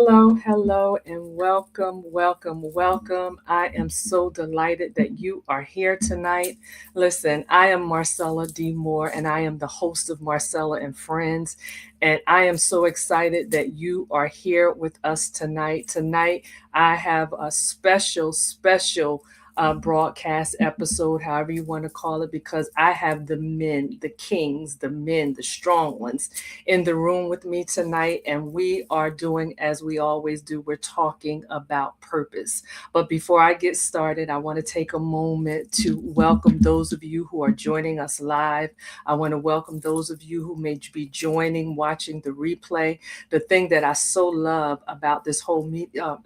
Hello, hello, and welcome, welcome, welcome. I am so delighted that you are here tonight. Listen, I am Marcella D and I am the host of Marcella and Friends. And I am so excited that you are here with us tonight. Tonight, I have a special broadcast episode, however you want to call it, because I have the men, the kings, the men, the strong ones in the room with me tonight, and we are doing as we always do. We're talking about purpose. But before I get started, I want to take a moment to welcome those of you who are joining us live. I want to welcome those of you who may be joining, watching the replay. The thing that I so love about this whole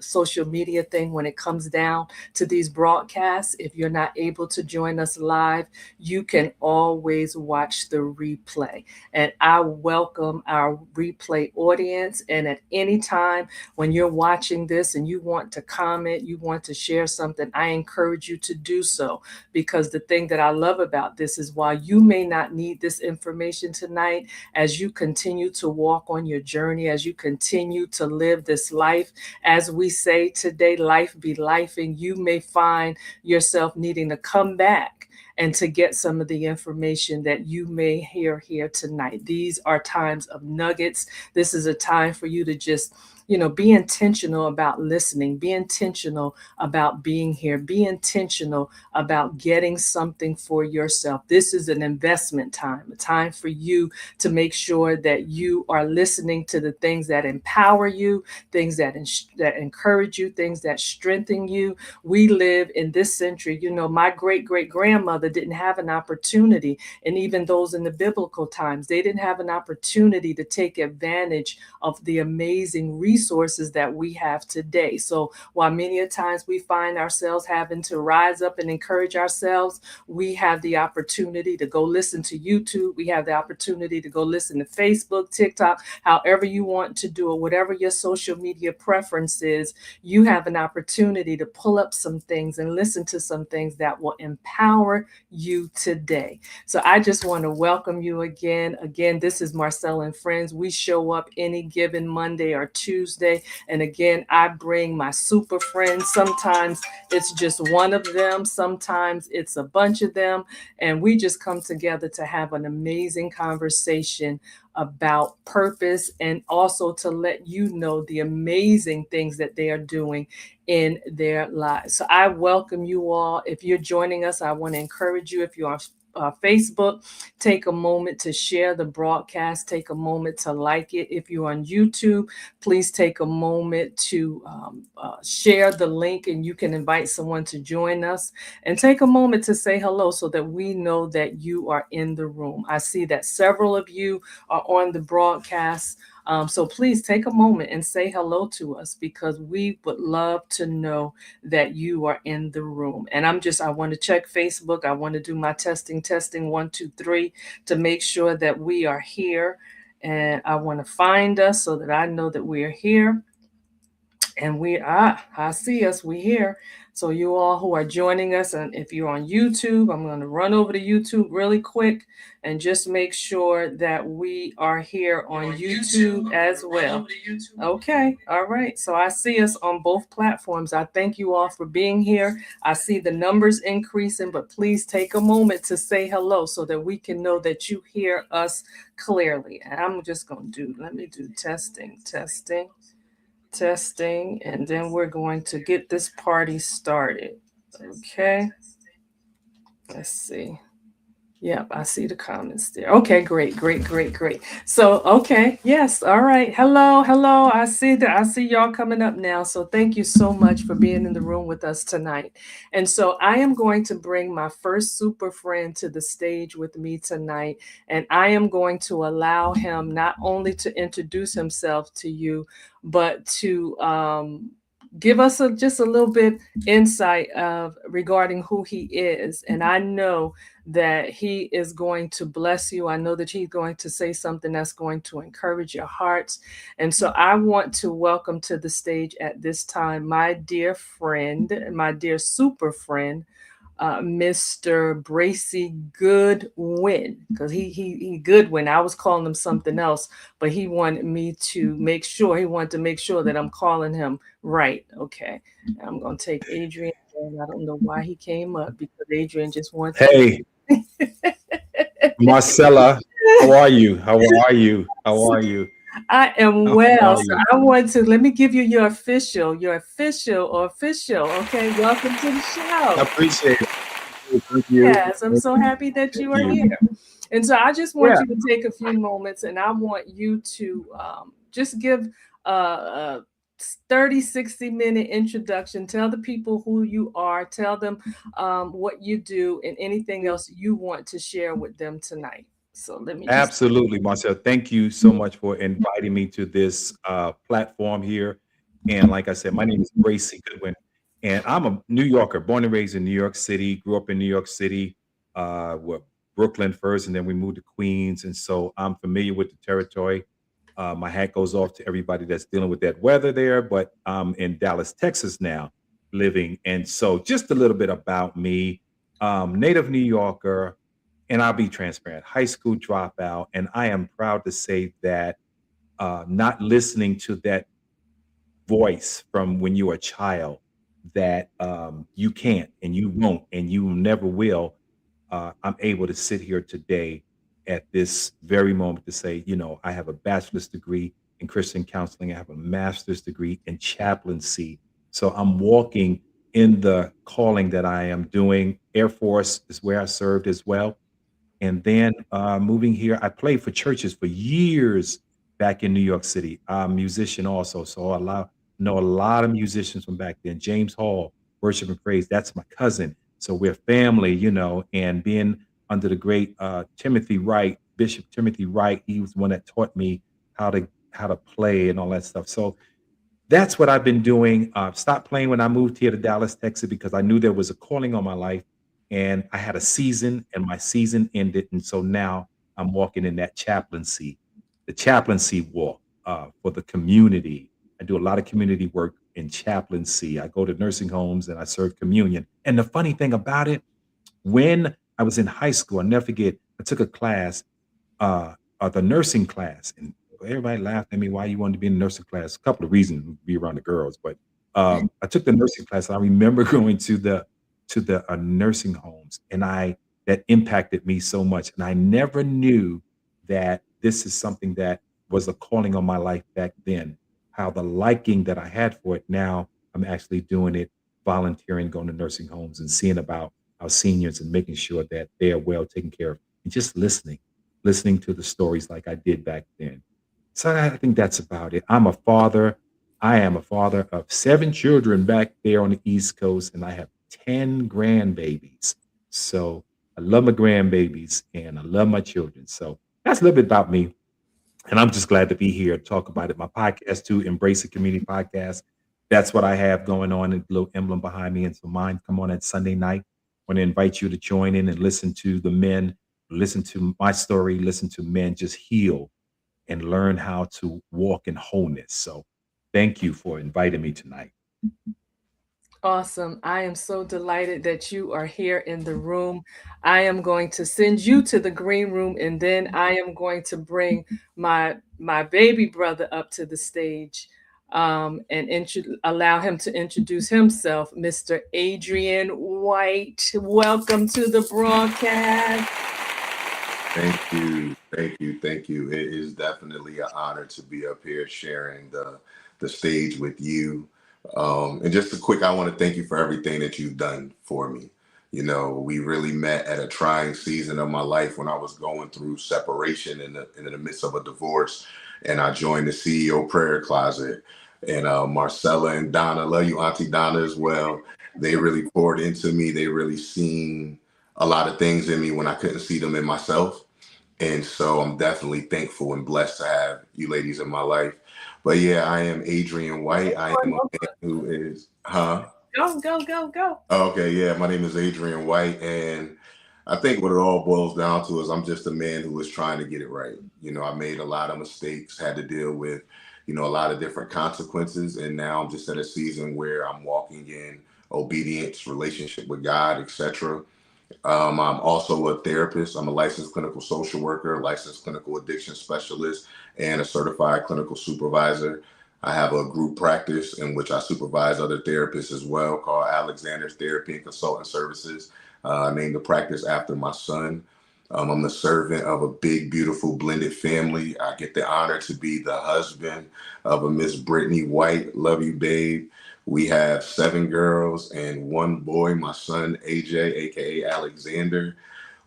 social media thing when it comes down to these broadcasts, if you're not able to join us live, you can always watch the replay. And I welcome our replay audience. And at any time when you're watching this and you want to comment, you want to share something, I encourage you to do so. Because the thing that I love about this is while you may not need this information tonight, as you continue to walk on your journey, as you continue to live this life, as we say today, life be life, and you may find yourself needing to come back and to get some of the information that you may hear here tonight. These are times of nuggets. This is a time for you to just be intentional about listening, be intentional about being here, be intentional about getting something for yourself. This is an investment time, a time for you to make sure that you are listening to the things that empower you, things that encourage you, things that strengthen you. We live in this century. My great grandmother didn't have an opportunity, and even those in the biblical times, they didn't have an opportunity to take advantage of the amazing resources that we have today. So while many a times we find ourselves having to rise up and encourage ourselves, we have the opportunity to go listen to YouTube. We have the opportunity to go listen to Facebook, TikTok, however you want to do it, whatever your social media preference is. You have an opportunity to pull up some things and listen to some things that will empower you today. So I just want to welcome you again. Again, this is Marcella and Friends. We show up any given Monday or Tuesday. And again, I bring my super friends. Sometimes it's just one of them. Sometimes it's a bunch of them. And we just come together to have an amazing conversation about purpose, and also to let you know the amazing things that they are doing in their lives. So I welcome you all. If you're joining us, I want to encourage you, if you're on Facebook, take a moment to share the broadcast, take a moment to like it. If you're on YouTube, please take a moment to share the link, and you can invite someone to join us, and take a moment to say hello so that we know that you are in the room. I see that several of you are on the broadcast. So please take a moment and say hello to us, because we would love to know that you are in the room. And I want to check Facebook. I want to do my testing, 1, 2, 3, to make sure that we are here. And I want to find us so that I know that we are here. And I see us, we here. So you all who are joining us, and if you're on YouTube, I'm going to run over to YouTube really quick and just make sure that we are here on YouTube as well. Okay, all right. So I see us on both platforms. I thank you all for being here. I see the numbers increasing, but please take a moment to say hello so that we can know that you hear us clearly. And I'm just going to let me do testing, and then we're going to get this party started. Okay, let's see. Yep, I see the comments there. Okay, great. So, okay, yes, all right. Hello. I see y'all coming up now. So thank you so much for being in the room with us tonight. And so I am going to bring my first super friend to the stage with me tonight, and I am going to allow him not only to introduce himself to you, but to give us just a little bit insight of regarding who he is. And I know that he is going to bless you. I know that he's going to say something that's going to encourage your hearts. And so I want to welcome to the stage at this time my dear friend, my dear super friend, Mr. Bracey Goodwin, because he Goodwin. I was calling him something else, but he wanted me to make sure. He wanted to make sure that I'm calling him right. Okay, I'm gonna take Adrian. And I don't know why he came up because Adrian just wants to. Hey, Marcella, how are you? How are you? How are you? I am How well. are So you? I want to let me give you your official or official. Okay, welcome to the I show. appreciate it. Thank you. Yes, I'm Thank so happy that thank you are you. here. And so I just want Yeah, you to take a few moments and I want you to just give a 30, 60-minute introduction. Tell the people who you are, tell them what you do, and anything else you want to share with them tonight. So let me just. absolutely, Marcella. Thank you so much for inviting me to this platform here. And like I said, my name is Bracey Goodwin, and I'm a New Yorker, born and raised in New York City. Grew up in New York City, well, Brooklyn first, and then we moved to Queens. And so I'm familiar with the territory. My hat goes off to everybody that's dealing with that weather there, but I'm in Dallas, Texas now, living. And so just a little bit about me. Native New Yorker, and I'll be transparent, high school dropout. And I am proud to say that not listening to that voice from when you were a child that you can't and you won't and you never will, I'm able to sit here today at this very moment to say, I have a bachelor's degree in Christian counseling. I have a master's degree in chaplaincy. So I'm walking in the calling that I am doing. Air Force is where I served as well. And then moving here, I played for churches for years back in New York City. I'm a musician also, so know a lot of musicians from back then. James Hall, worship and praise, that's my cousin. So we're family, and being under the great Timothy Wright, Bishop Timothy Wright, he was the one that taught me how to play and all that stuff. So that's what I've been doing. Stopped playing when I moved here to Dallas, Texas, because I knew there was a calling on my life, and I had a season, and my season ended, and so now I'm walking in that chaplaincy, the chaplaincy walk for the community. I do a lot of community work in chaplaincy. I go to nursing homes and I serve communion. And the funny thing about it, when I was in high school, I'll never forget, I took a class, the nursing class, and everybody laughed at me why you wanted to be in the nursing class. A couple of reasons to be around the girls, but I took the nursing class. I remember going to the nursing homes, and I that impacted me so much, and I never knew that this is something that was a calling on my life back then. How the liking that I had for it now, I'm actually doing it, volunteering, going to nursing homes, and seeing about our seniors and making sure that they are well taken care of, and just listening to the stories like I did back then. So I think that's about it. I'm a father. I am a father of seven children back there on the East Coast, and I have 10 grandbabies. So I love my grandbabies and I love my children. So that's a little bit about me. And I'm just glad to be here to talk about it. My podcast too, Embrace the Community Podcast. That's what I have going on, a little emblem behind me. And so mine come on at Sunday night. I want to invite you to join in and listen to the men, listen to my story, listen to men just heal and learn how to walk in wholeness. So thank you for inviting me tonight. Awesome. I am so delighted that you are here in the room. I am going to send you to the green room and then I am going to bring my baby brother up to the stage and allow him to introduce himself, Mr. Adrian White. Welcome to the broadcast. Thank you, thank you, thank you. It is definitely an honor to be up here sharing the stage with you. And just a quick, I want to thank you for everything that you've done for me. We really met at a trying season of my life when I was going through separation in the midst of a divorce, and I joined the CEO prayer closet. And Marcella and Donna, love you, Auntie Donna, as well. They really poured into me. They really seen a lot of things in me when I couldn't see them in myself. And so I'm definitely thankful and blessed to have you ladies in my life. But yeah, I am Adrian White. I am a man who is, huh? Go, go, go, go. Okay, yeah, my name is Adrian White. And I think what it all boils down to is I'm just a man who is trying to get it right. I made a lot of mistakes, had to deal with, a lot of different consequences. And now I'm just at a season where I'm walking in obedience, relationship with God, etc. I'm also a therapist. I'm a licensed clinical social worker, licensed clinical addiction specialist, and a certified clinical supervisor. I have a group practice in which I supervise other therapists as well, called Alexander's Therapy and Consultant Services. I named the practice after my son. I'm the servant of a big, beautiful blended family. I get the honor to be the husband of a Miss Brittany White. Love you, babe. We have 7 girls and 1 boy, my son AJ, aka Alexander.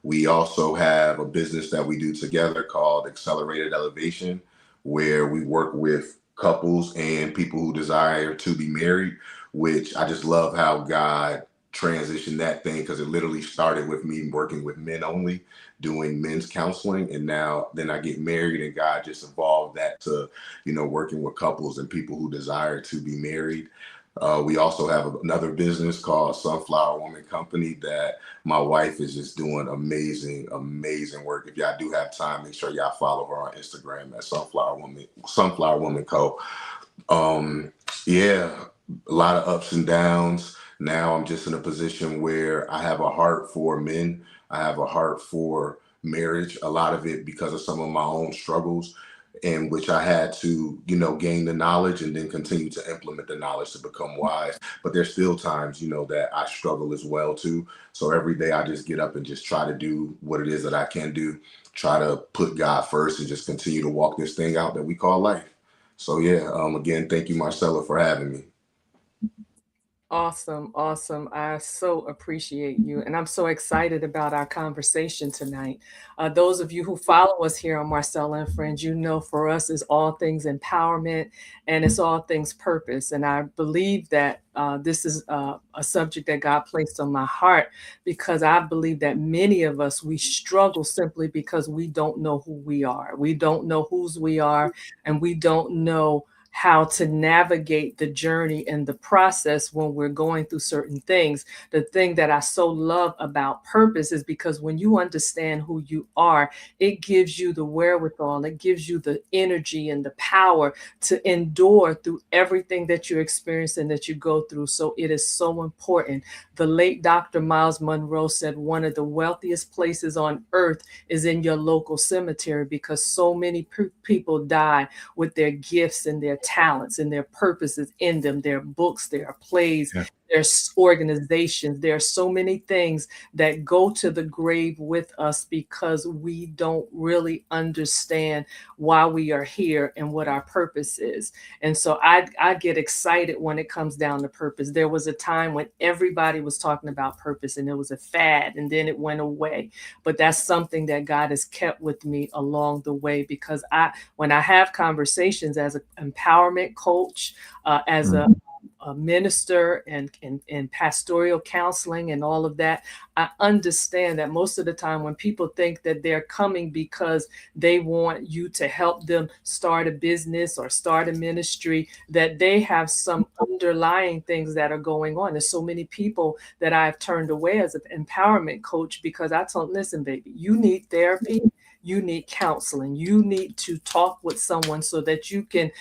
We also have a business that we do together called Accelerated Elevation, where we work with couples and people who desire to be married, which I just love how God transitioned that thing, because it literally started with me working with men only, doing men's counseling, and now then I get married and God just evolved that to, working with couples and people who desire to be married. We also have another business called Sunflower Woman Company that my wife is just doing amazing, amazing work. If y'all do have time, make sure y'all follow her on Instagram at Sunflower Woman Co. Yeah, a lot of ups and downs. Now I'm just in a position where I have a heart for men. I have a heart for marriage. A lot of it because of some of my own struggles, in which I had to, gain the knowledge and then continue to implement the knowledge to become wise. But there's still times, that I struggle as well too. So every day I just get up and just try to do what it is that I can do, try to put God first and just continue to walk this thing out that we call life. So yeah, again, thank you, Marcella, for having me. Awesome, awesome. I so appreciate you. And I'm so excited about our conversation tonight. Those of you who follow us here on Marcella and Friends, you know for us is all things empowerment and it's all things purpose. And I believe that this is a subject that God placed on my heart because I believe that many of us, we struggle simply because we don't know who we are. We don't know whose we are, and we don't know how to navigate the journey and the process when we're going through certain things. The thing that I so love about purpose is because when you understand who you are, it gives you the wherewithal, it gives you the energy and the power to endure through everything that you experience and that you go through. So it is so important. The late Dr. Miles Monroe said one of the wealthiest places on earth is in your local cemetery because so many people die with their gifts and their talents and their purposes in them, their books, their plays, Yeah. there's organizations. There are so many things that go to the grave with us because we don't really understand why we are here and what our purpose is. And so I get excited when it comes down to purpose. There was a time when everybody was talking about purpose and it was a fad and then it went away. But that's something that God has kept with me along the way because when I have conversations as an empowerment coach, as a minister and pastoral counseling and all of that, I understand that most of the time when people think that they're coming because they want you to help them start a business or start a ministry, that they have some underlying things that are going on. There's so many people that I've turned away as an empowerment coach because I told, listen, baby, you need therapy. You need counseling. You need to talk with someone so that you can,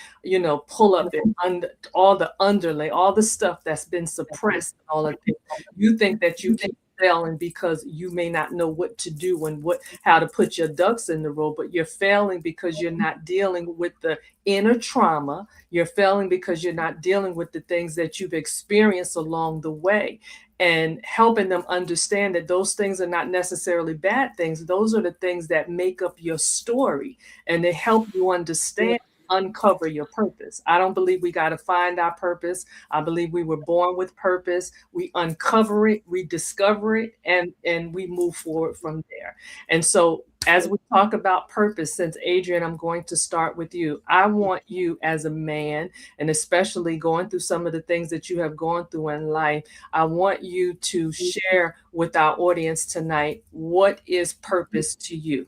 pull up and all the underlay, all the stuff that's been suppressed, all of it. You think that you keep failing because you may not know what to do and how to put your ducks in the row, but you're failing because you're not dealing with the inner trauma. You're failing because you're not dealing with the things that you've experienced along the way, and helping them understand that those things are not necessarily bad things. Those are the things that make up your story, and they help you understand, uncover your purpose. I don't believe we got to find our purpose. I believe we were born with purpose. We uncover it, we discover it, and we move forward from there. And so as we talk about purpose, since Adrian, I'm going to start with you. I want you as a man, and especially going through some of the things that you have gone through in life, I want you to share with our audience tonight, what is purpose to you?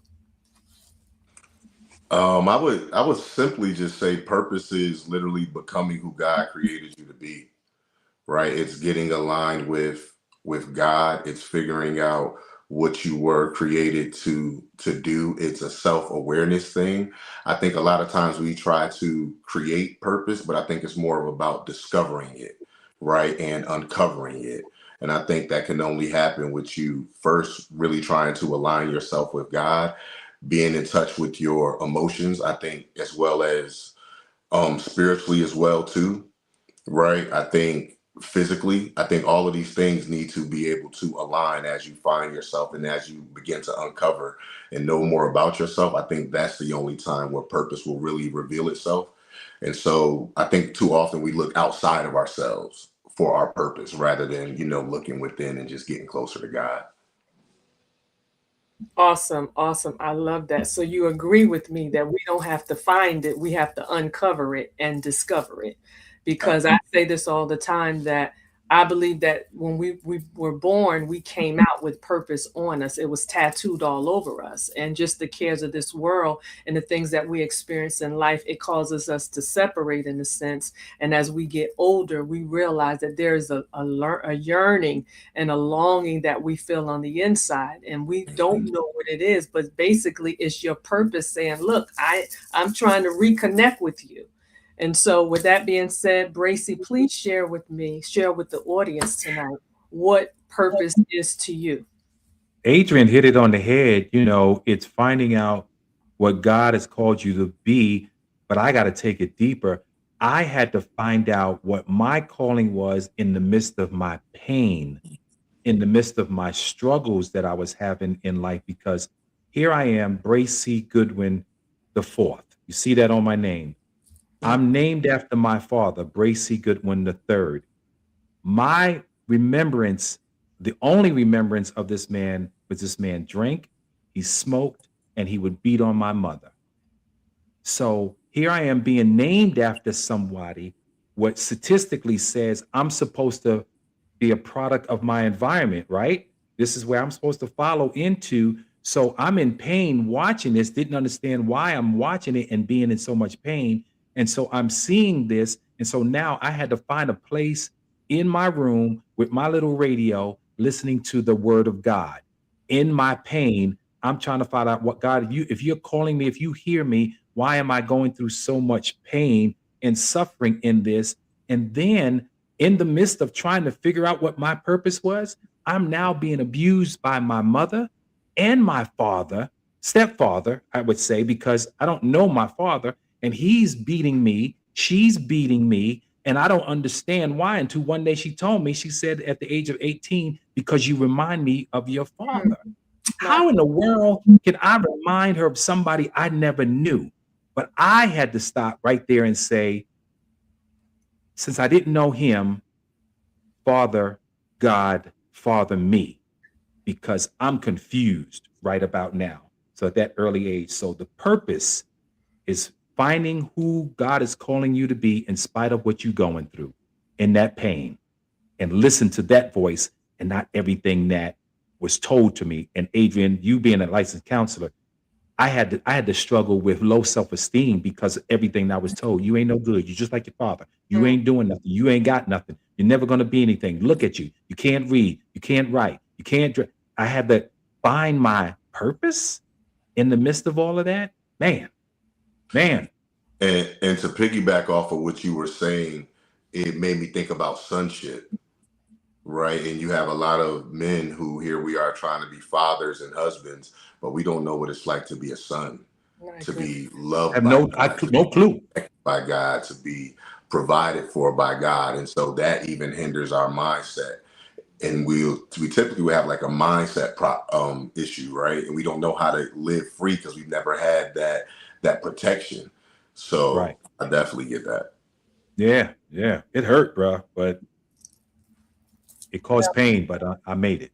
I would simply just say purpose is literally becoming who God created you to be, right? It's getting aligned with God. It's figuring out what you were created to do. It's a self-awareness thing. I think a lot of times we try to create purpose, but I think it's more of about discovering it, right? And uncovering it. And I think that can only happen with you first really trying to align yourself with God, being in touch with your emotions, I think, as well as spiritually as well too, right? I think physically, I think all of these things need to be able to align as you find yourself and as you begin to uncover and know more about yourself. I think that's the only time where purpose will really reveal itself. And so I think too often we look outside of ourselves for our purpose rather than, looking within and just getting closer to God. Awesome, awesome. I love that. So you agree with me that we don't have to find it, we have to uncover it and discover it. Because I say this all the time that I believe that when we were born, we came out with purpose on us. It was tattooed all over us. And just the cares of this world and the things that we experience in life, it causes us to separate in a sense. And as we get older, we realize that there's a yearning and a longing that we feel on the inside, and we don't know what it is, but basically it's your purpose saying, look, I'm trying to reconnect with you. And so with that being said, Bracey, please share with the audience tonight what purpose is to you. Adrian hit it on the head. It's finding out what God has called you to be, but I got to take it deeper. I had to find out what my calling was in the midst of my pain, in the midst of my struggles that I was having in life, because here I am, Bracey Goodwin IV. You see that on my name. I'm named after my father, Bracey Goodwin III. My remembrance, the only remembrance of this man was this man drank, he smoked, and he would beat on my mother. So here I am being named after somebody, what statistically says I'm supposed to be a product of my environment, right? This is where I'm supposed to follow into. So I'm in pain watching this, didn't understand why I'm watching it and being in so much pain. And so I'm seeing this. And so now I had to find a place in my room with my little radio, listening to the word of God. In my pain, I'm trying to find out what God, if you're calling me, if you hear me, why am I going through so much pain and suffering in this? And then in the midst of trying to figure out what my purpose was, I'm now being abused by my mother and my father, stepfather, I would say, because I don't know my father, and he's beating me, she's beating me, and I don't understand why. Until one day she told me, she said at the age of 18, because you remind me of your father. How in the world can I remind her of somebody I never knew? But I had to stop right there and say, since I didn't know him, Father God, Father me, because I'm confused right about now. So at that early age. So the purpose is finding who God is calling you to be in spite of what you're going through in that pain, and listen to that voice and not everything that was told to me. And Adrian, you being a licensed counselor, I had to struggle with low self-esteem because of everything I was told. You ain't no good. You're just like your father. You ain't doing nothing. You ain't got nothing. You're never going to be anything. Look at you. You can't read. You can't write. You can't. I had to find my purpose in the midst of all of that. Man. And to piggyback off of what you were saying, it made me think about sonship, right? And you have a lot of men who, here we are trying to be fathers and husbands, but we don't know what it's like to be a son, to be I loved have by no God, no clue. by God, to be provided for by God. And so that even hinders our mindset. And we typically will have like a mindset issue, right? And we don't know how to live free because we've never had that protection. So Right. I definitely get that. Yeah. It hurt, bro, but it caused pain, but I made it.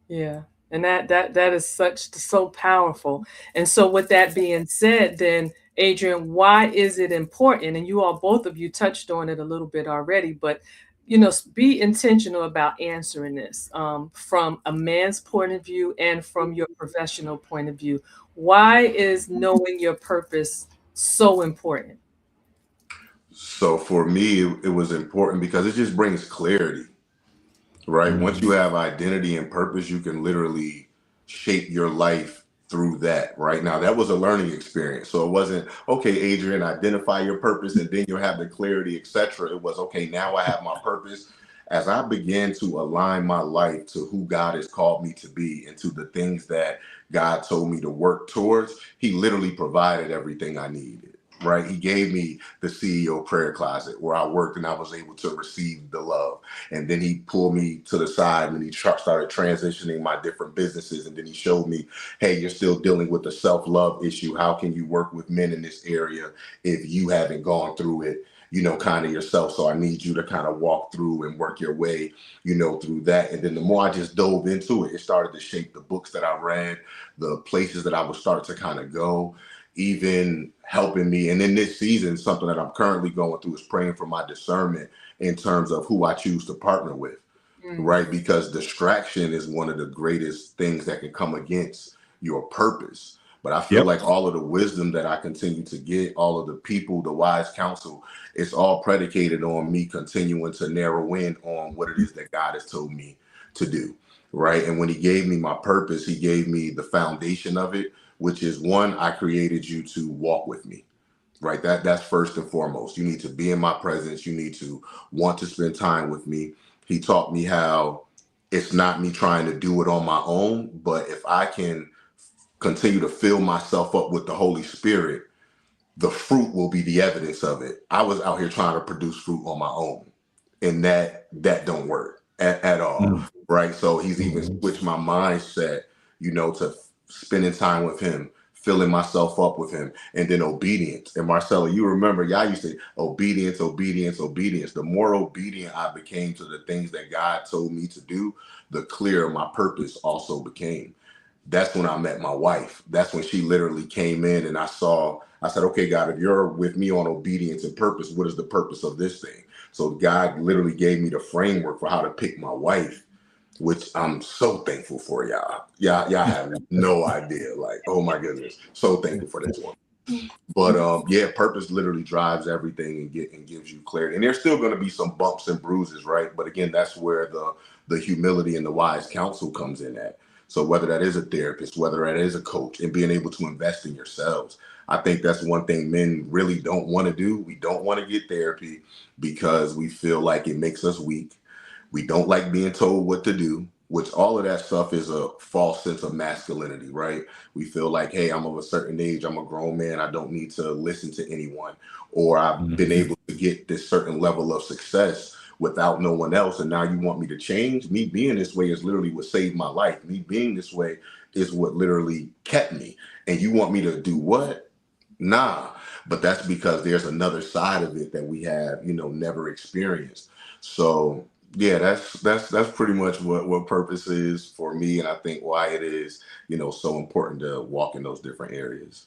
Yeah. And that is so powerful. And so with that being said, then Adrian, why is it important? And you all, both of you touched on it a little bit already, but be intentional about answering this from a man's point of view and from your professional point of view. Why is knowing your purpose so important? So for me, it was important because it just brings clarity, right? Once you have identity and purpose, you can literally shape your life through that. Right now, that was a learning experience. So it wasn't, okay, Adrian, identify your purpose and then you'll have the clarity, etc. It was, okay, now I have my purpose. as I began to align my life to who God has called me to be and to the things that God told me to work towards, He literally provided everything I needed. Right. He gave me the CEO prayer closet where I worked and I was able to receive the love. And then he pulled me to the side and he started transitioning my different businesses. And then he showed me, hey, you're still dealing with the self-love issue. How can you work with men in this area if you haven't gone through it, kind of yourself? So I need you to kind of walk through and work your way, through that. And then the more I just dove into it, it started to shape the books that I read, the places that I would start to kind of go, even helping me. And in this season, something that I'm currently going through is praying for my discernment in terms of who I choose to partner with, right? Because distraction is one of the greatest things that can come against your purpose. But I feel Yep. like all of the wisdom that I continue to get, all of the people, the wise counsel, it's all predicated on me continuing to narrow in on what it is that God has told me to do, right? And when he gave me my purpose, he gave me the foundation of it, which is one, I created you to walk with me, right? That's first and foremost. You need to be in my presence. You need to want to spend time with me. He taught me how it's not me trying to do it on my own, but if I can continue to fill myself up with the Holy Spirit, the fruit will be the evidence of it. I was out here trying to produce fruit on my own, and that don't work at all, Mm. right? So he's even switched my mindset, to spending time with him, filling myself up with him, and then obedience. And Marcella, you remember, y'all used to say obedience, obedience, obedience. The more obedient I became to the things that God told me to do, the clearer my purpose also became. That's when I met my wife. That's when she literally came in and I said, okay, God, if you're with me on obedience and purpose, what is the purpose of this thing? So God literally gave me the framework for how to pick my wife, which I'm so thankful for, y'all. Y'all have no idea. Like, oh my goodness. So thankful for this one. But yeah, purpose literally drives everything and gives you clarity. And there's still going to be some bumps and bruises, right? But again, that's where the humility and the wise counsel comes in at. So whether that is a therapist, whether that is a coach, and being able to invest in yourselves, I think that's one thing men really don't want to do. We don't want to get therapy because we feel like it makes us weak. We don't like being told what to do, which all of that stuff is a false sense of masculinity, right? We feel like, hey, I'm of a certain age, I'm a grown man, I don't need to listen to anyone, or I've been able to get this certain level of success without no one else, and now you want me to change? Me being this way is literally what saved my life. Me being this way is what literally kept me. And you want me to do what? Nah. But that's because there's another side of it that we have, never experienced. So yeah, that's pretty much what purpose is for me, and I think why it is, so important to walk in those different areas.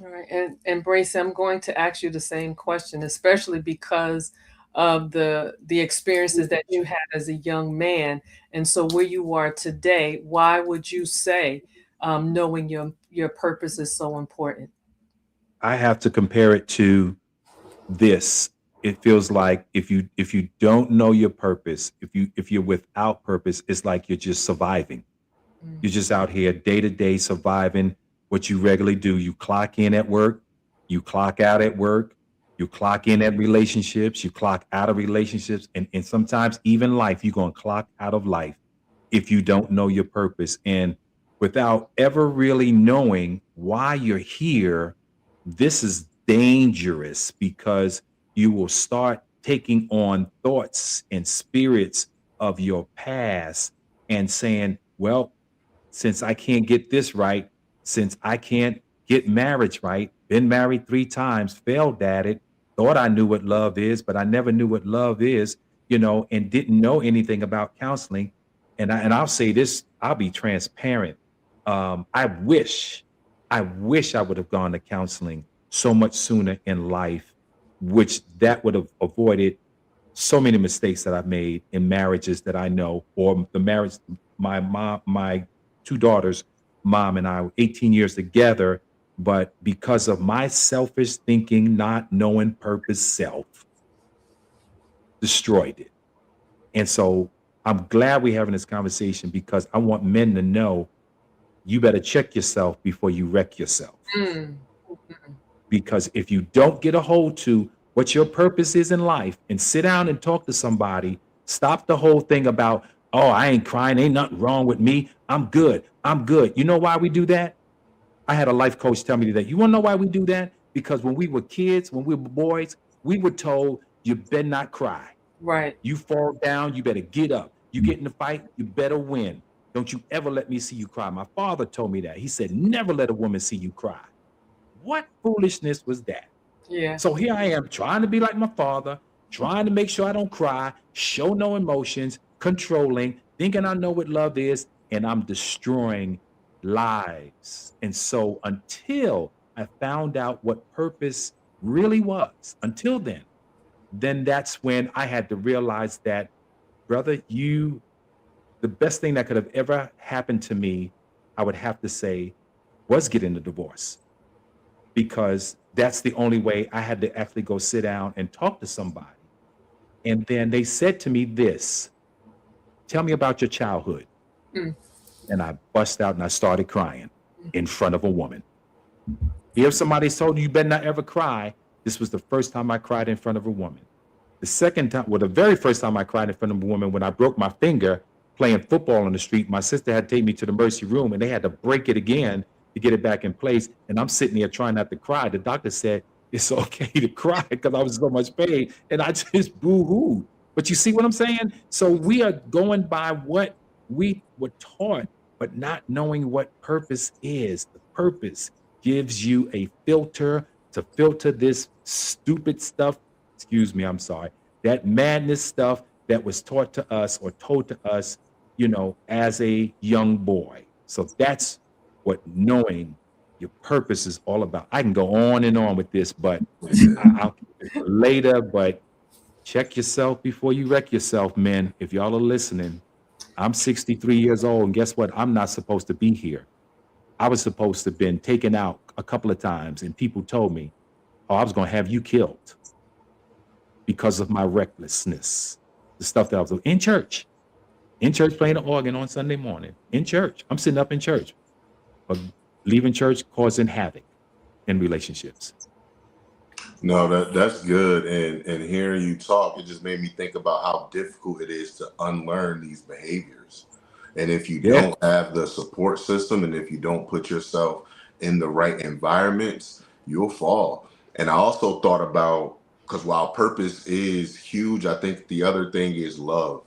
All right. And Bracey, I'm going to ask you the same question, especially because of the experiences that you had as a young man. And so where you are today, why would you say knowing your purpose is so important? I have to compare it to this. It feels like if you don't know your purpose, if you're without purpose, it's like you're just surviving. You're just out here day to day surviving what you regularly do. You clock in at work, you clock out at work, you clock in at relationships, you clock out of relationships, and sometimes even life, you're going to clock out of life if you don't know your purpose. And without ever really knowing why you're here, this is dangerous because you will start taking on thoughts and spirits of your past and saying, well, since I can't get this right, since I can't get marriage right, been married 3 times, failed at it, thought I knew what love is, but I never knew what love is, and didn't know anything about counseling. And I'll say this, I'll be transparent. I wish I would have gone to counseling so much sooner in life, which that would have avoided so many mistakes that I've made in marriages that I know, or the marriage, my 2 daughters, mom and I were 18 years together, but because of my selfish thinking, not knowing purpose, self destroyed it. And so I'm glad we're having this conversation because I want men to know you better check yourself before you wreck yourself. Mm. Because if you don't get a hold to what your purpose is in life and sit down and talk to somebody, Stop the whole thing about, oh, I ain't crying. Ain't nothing wrong with me. I'm good. I'm good. You know why we do that? I had a life coach tell me that. You want to know why we do that? Because when we were kids, when we were boys, we were told you better not cry. Right. You fall down, you better get up. You get in the fight, you better win. Don't you ever let me see you cry. My father told me that. He said, never let a woman see you cry. What foolishness was that? Yeah. So here I am trying to be like my father, trying to make sure I don't cry, show no emotions, controlling, thinking I know what love is, and I'm destroying lives. And so until I found out what purpose really was, until then that's when I had to realize that, brother, the best thing that could have ever happened to me, I would have to say, was getting a divorce, because that's the only way. I had to actually go sit down and talk to somebody. And then they said to me this, tell me about your childhood. Mm. And I bust out and I started crying in front of a woman. If somebody told you better not ever cry, this was the first time I cried in front of a woman. The second time, well, the very first time I cried in front of a woman, when I broke my finger playing football on the street, my sister had to take me to the emergency room and they had to break it again to get it back in place. And I'm sitting there trying not to cry. The doctor said, it's okay to cry because I was in so much pain. And I just boo-hooed. But you see what I'm saying? So we are going by what we were taught, but not knowing what purpose is. The purpose gives you a filter to filter this stupid stuff. Excuse me, I'm sorry. That madness stuff that was taught to us or told to us, as a young boy. So that's what knowing your purpose is all about. I can go on and on with this, but I'll keep it for later. But check yourself before you wreck yourself, men. If y'all are listening, I'm 63 years old, and guess what? I'm not supposed to be here. I was supposed to have been taken out a couple of times, and people told me, oh, I was going to have you killed because of my recklessness. The stuff that I was doing in church playing the organ on Sunday morning, in church. I'm sitting up in church, but leaving church causing havoc in relationships. No, that's good. And hearing you talk, it just made me think about how difficult it is to unlearn these behaviors. And if you don't have the support system, and if you don't put yourself in the right environments, you'll fall. And I also thought about, because while purpose is huge, I think the other thing is love.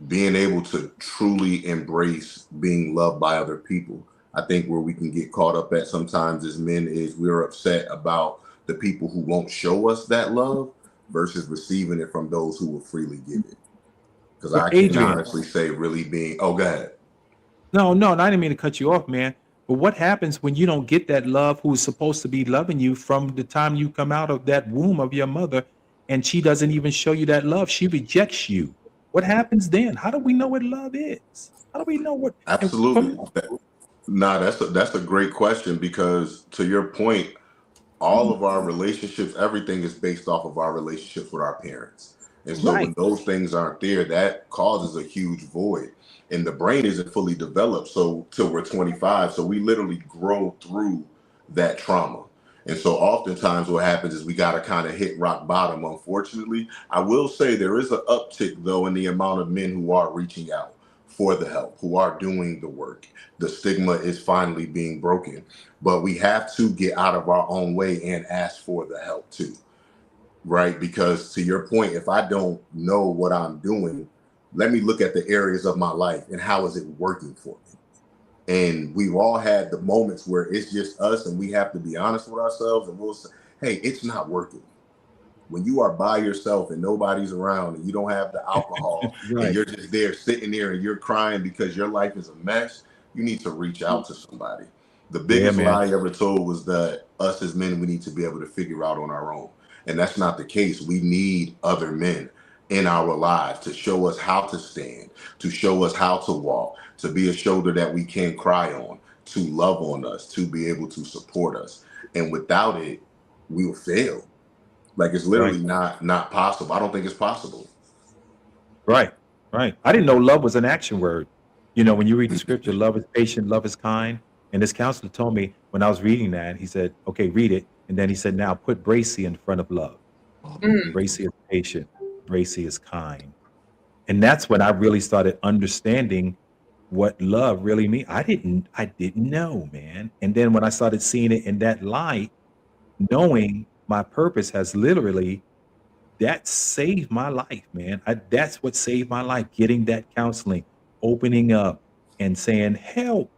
Being able to truly embrace being loved by other people. I think where we can get caught up at sometimes as men is we're upset about the people who won't show us that love versus receiving it from those who will freely give it. Because I can Adrian, honestly say really being, oh, go ahead. No, I didn't mean to cut you off, man. But what happens when you don't get that love who's supposed to be loving you from the time you come out of that womb of your mother, and she doesn't even show you that love? She rejects you. What happens then? How do we know what love is? How do we know what? Absolutely. That's a great question, because to your point, all of our relationships, everything is based off of our relationships with our parents. And so when those things aren't there, that causes a huge void. And the brain isn't fully developed till we're 25. So we literally grow through that trauma. And so oftentimes what happens is we got to kind of hit rock bottom, unfortunately. I will say there is an uptick, though, in the amount of men who are reaching out for the help, who are doing the work. The stigma is finally being broken. But we have to get out of our own way and ask for the help too, right? Because to your point, if I don't know what I'm doing, let me look at the areas of my life and how is it working for me? And we've all had the moments where it's just us and we have to be honest with ourselves, and we'll say, hey, it's not working. When you are by yourself and nobody's around and you don't have the alcohol and you're just there sitting there and you're crying because your life is a mess, you need to reach out to somebody. The biggest lie I ever told was that us as men, we need to be able to figure out on our own. And that's not the case. We need other men in our lives to show us how to stand, to show us how to walk, to be a shoulder that we can cry on, to love on us, to be able to support us. And without it, we will fail. Like, it's literally not possible. I don't think it's possible. Right. I didn't know love was an action word. When you read the scripture, love is patient, love is kind. And this counselor told me when I was reading that, he said, okay, read it. And then he said, now put Bracey in front of love. Bracey is patient. Bracey is kind. And that's when I really started understanding what love really means. I didn't know, man. And then when I started seeing it in that light, knowing my purpose has literally that saved my life, man. That's what saved my life, getting that counseling, opening up and saying, "Help."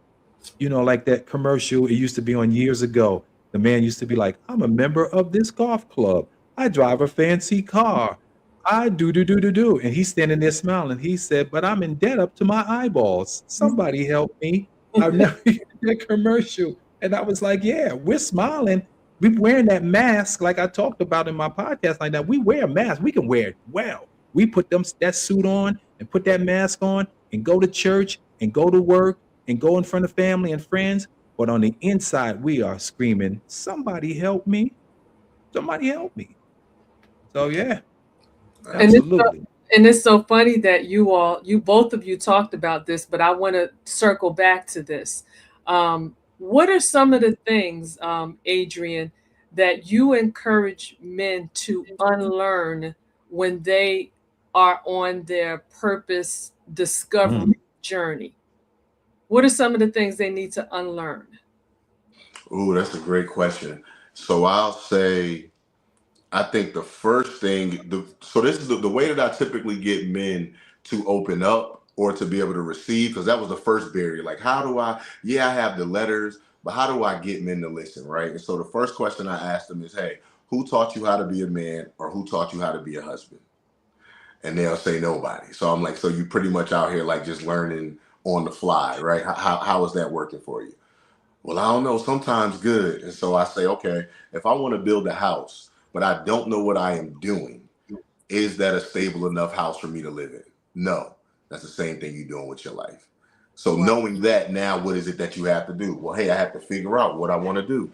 Like that commercial it used to be on years ago. The man used to be like, "I'm a member of this golf club. I drive a fancy car. I do." And he's standing there smiling. He said, "But I'm in debt up to my eyeballs. Somebody help me." I've never heard that commercial. And I was like, yeah, we're smiling. We're wearing that mask like I talked about in my podcast like that. We wear masks. We can wear it well. We put that suit on and put that mask on and go to church and go to work and go in front of family and friends. But on the inside, we are screaming, "Somebody help me. Somebody help me." So yeah, And it's so, absolutely. and it's so funny that you both of you talked about this, but I want to circle back to this. What are some of the things, Adrian, that you encourage men to unlearn when they are on their purpose Mm. discovery journey? What are some of the things they need to unlearn? Ooh, that's a great question. So I'll say, I think the first thing, so this is the way that I typically get men to open up or to be able to receive, because that was the first barrier. Like, how do I have the letters, but how do I get men to listen, right? And so the first question I asked them is, hey, who taught you how to be a man, or who taught you how to be a husband? And they'll say nobody. So I'm like, so you pretty much out here like just learning on the fly, right? How is that working for you? Well, I don't know, sometimes good. And so I say, okay, if I want to build a house, but I don't know what I am doing, is that a stable enough house for me to live in? No. That's the same thing you're doing with your life. So Wow. knowing that, now what is it that you have to do? Well, hey, I have to figure out what I want to do.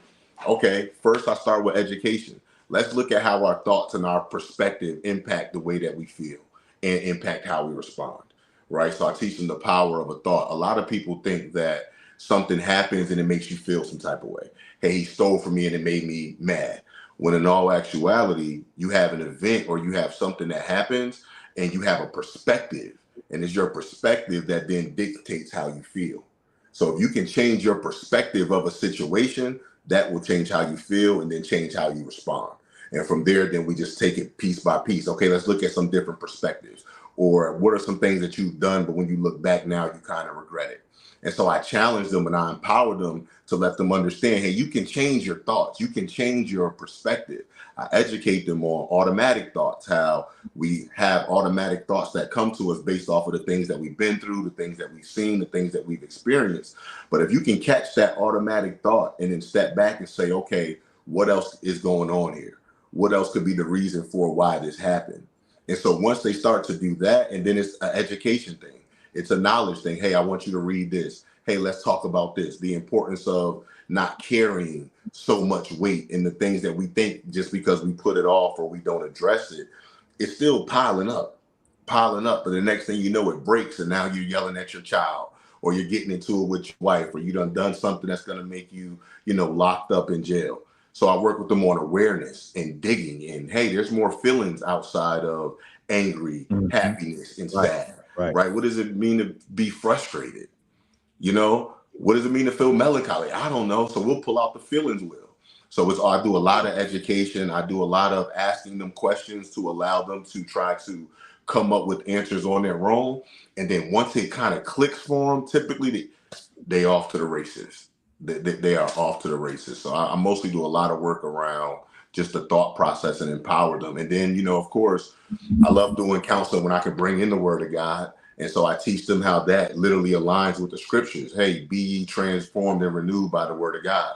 Okay, first I start with education. Let's look at how our thoughts and our perspective impact the way that we feel and impact how we respond, right? So I teach them the power of a thought. A lot of people think that something happens and it makes you feel some type of way. Hey, he stole from me and it made me mad. When in all actuality, you have an event or you have something that happens and you have a perspective, and it's your perspective that then dictates how you feel. So if you can change your perspective of a situation, that will change how you feel and then change how you respond. And from there, then we just take it piece by piece. Okay, let's look at some different perspectives. Or what are some things that you've done, but when you look back now, you kind of regret it. And so I challenge them and I empower them to let them understand, hey, you can change your thoughts. You can change your perspective. I educate them on automatic thoughts, how we have automatic thoughts that come to us based off of the things that we've been through, the things that we've seen, the things that we've experienced. But if you can catch that automatic thought and then step back and say, okay, what else is going on here? What else could be the reason for why this happened? And so once they start to do that, and then it's an education thing. It's a knowledge thing. Hey, I want you to read this. Hey, let's talk about this. The importance of not carrying so much weight in the things that we think just because we put it off or we don't address it, it's still piling up. But the next thing you know, it breaks, and now you're yelling at your child, or you're getting into it with your wife, or you done something that's going to make you, locked up in jail. So I work with them on awareness and digging. And hey, there's more feelings outside of angry, Mhm. happiness, and Right, sad. right. Right? What does it mean to be frustrated? What does it mean to feel melancholy? I don't know. So we'll pull out the feelings wheel. So I do a lot of education. I do a lot of asking them questions to allow them to try to come up with answers on their own. And then once it kind of clicks for them, typically they off to the races. They are off to the races. So I mostly do a lot of work around just the thought process and empower them. And then, of course, I love doing counseling when I can bring in the word of God. And so I teach them how that literally aligns with the scriptures. Hey, be ye transformed and renewed by the word of God.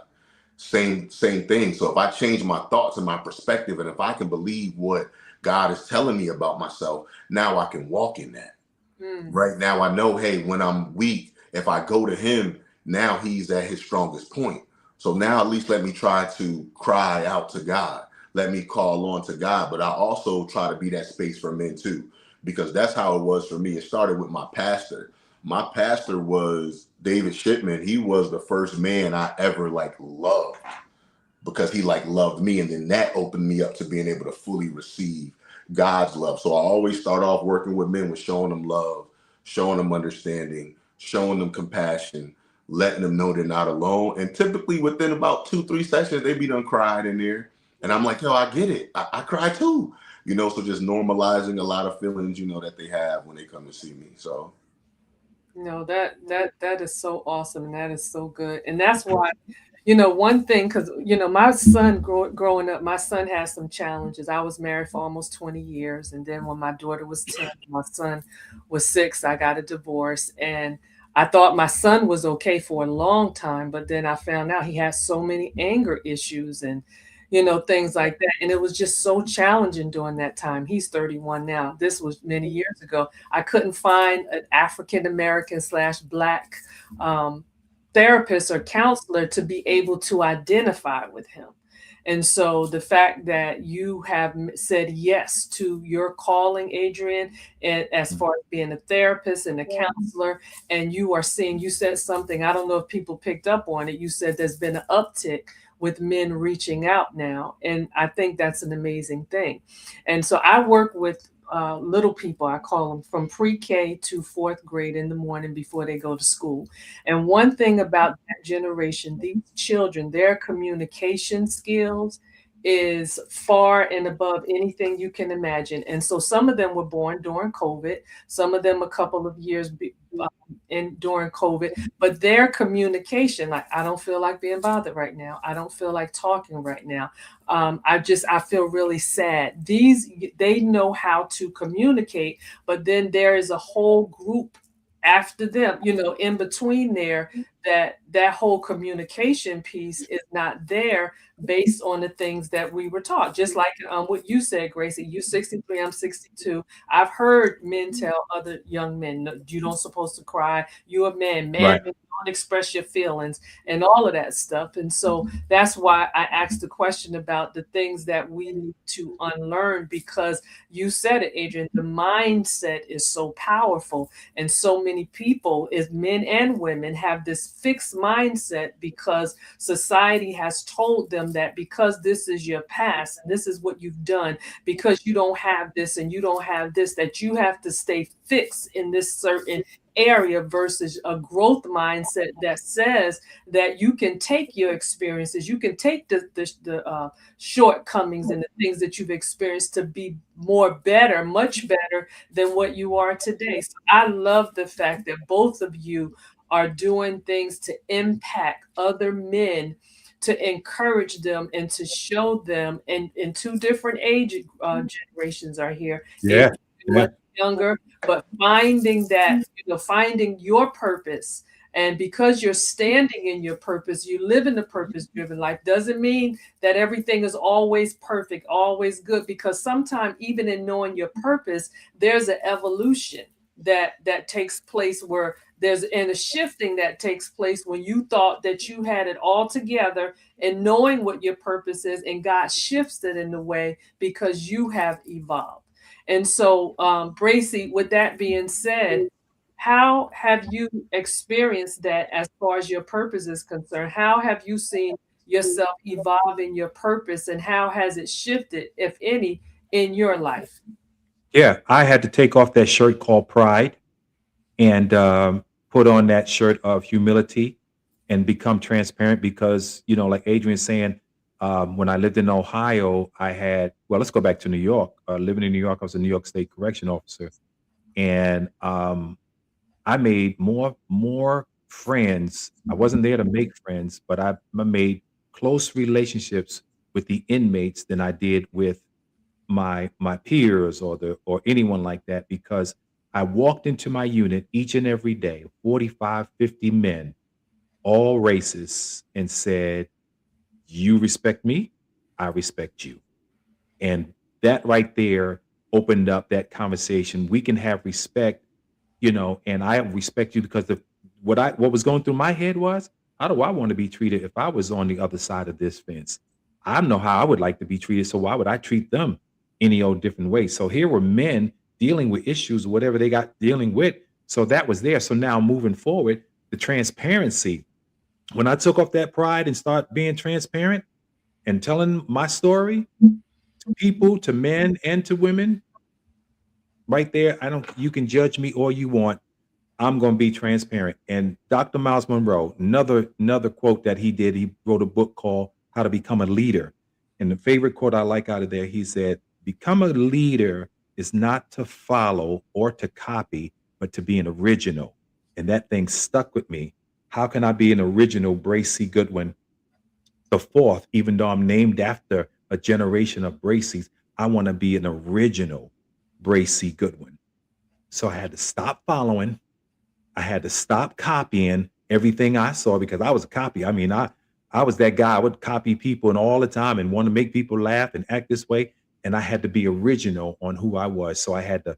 Same thing. So if I change my thoughts and my perspective, and if I can believe what God is telling me about myself, now I can walk in that. Mm. Right now I know, hey, when I'm weak, if I go to him, now he's at his strongest point. So now at least let me try to cry out to God. Let me call on to God. But I also try to be that space for men too, because that's how it was for me. It started with my pastor. My pastor was David Shipman. He was the first man I ever loved. because he like loved me, and then that opened me up to being able to fully receive God's love. So I always start off working with men with showing them love, showing them understanding, showing them compassion, letting them know they're not alone. And typically within about 2-3 sessions, they be done cried in there. And I'm like, yo, I get it. I cry too. So just normalizing a lot of feelings, that they have when they come to see me. So No, that is so awesome, and that is so good, and that's why, one thing, because my son growing up, my son has some challenges. I was married for almost 20 years, and then when my daughter was 10, my son was 6, I got a divorce, and I thought my son was okay for a long time, but then I found out he has so many anger issues and things like that, and it was just so challenging during that time. He's 31 now. This was many years ago. I couldn't find an African American slash Black um, therapist or counselor to be able to identify with him. And so the fact that you have said yes to your calling, Adrian, and as far as being a therapist and a counselor, and you said something, I don't know if people picked up on it. You said there's been an uptick with men reaching out now. And I think that's an amazing thing. And so I work with little people, I call them, from pre-K to fourth grade in the morning before they go to school. And one thing about that generation, these children, their communication skills is far and above anything you can imagine. And so some of them were born during COVID, some of them a couple of years during COVID, but their communication, like, I don't feel like being bothered right now. I don't feel like talking right now. I feel really sad. They know how to communicate, but then there is a whole group after them, in between there, that whole communication piece is not there based on the things that we were taught. Just like what you said, Gracie, you're 63, I'm 62. I've heard men tell other young men, no, you don't supposed to cry. You're a man, Right. don't express your feelings and all of that stuff. And so that's why I asked the question about the things that we need to unlearn, because you said it, Adrian, the mindset is so powerful. And so many people, as men and women, have this fixed mindset because society has told them that because this is your past and this is what you've done, because you don't have this and you don't have this, that you have to stay fixed in this certain area, versus a growth mindset that says that you can take your experiences, you can take the shortcomings and the things that you've experienced to be much better than what you are today. So I love the fact that both of you are doing things to impact other men, to encourage them and to show them, and in two different age generations are here. Yeah. Much younger, but finding your purpose. And because you're standing in your purpose, you live in a purpose-driven life. Doesn't mean that everything is always perfect, always good, because sometimes even in knowing your purpose, there's an evolution that takes place, where there's a shifting that takes place when you thought that you had it all together, and knowing what your purpose is, and God shifts it in the way because you have evolved. And so, Bracey, with that being said, how have you experienced that as far as your purpose is concerned? How have you seen yourself evolve in your purpose, and how has it shifted, if any, in your life? Yeah. I had to take off that shirt called pride and put on that shirt of humility and become transparent because, like Adrian's saying, when I lived in Ohio, let's go back to New York. Living in New York, I was a New York State correction officer. And I made more friends. I wasn't there to make friends, but I made close relationships with the inmates than I did with my peers or anyone like that, because I walked into my unit each and every day, 45, 50 men, all races, and said, you respect me, I respect you. And that right there opened up that conversation. We can have respect, and I respect you because what was going through my head was, how do I want to be treated if I was on the other side of this fence? I know how I would like to be treated, so why would I treat them any old different way? So here were men dealing with issues, whatever they got dealing with. So that was there. So now moving forward, the transparency. When I took off that pride and start being transparent, and telling my story to people, to men and to women, right there, I don't you can judge me all you want. I'm going to be transparent. And Dr. Miles Monroe, another quote that he did, he wrote a book called How to Become a Leader. And the favorite quote I like out of there, he said, "Become a leader is not to follow or to copy, but to be an original." And that thing stuck with me. How can I be an original Bracey Goodwin the fourth, even though I'm named after a generation of Braceys? I want to be an original Bracey Goodwin. So I had to stop following. I had to stop copying everything I saw because I was a copy. I mean, I was that guy. I would copy people and all the time and want to make people laugh and act this way. And I had to be original on who I was. So I had to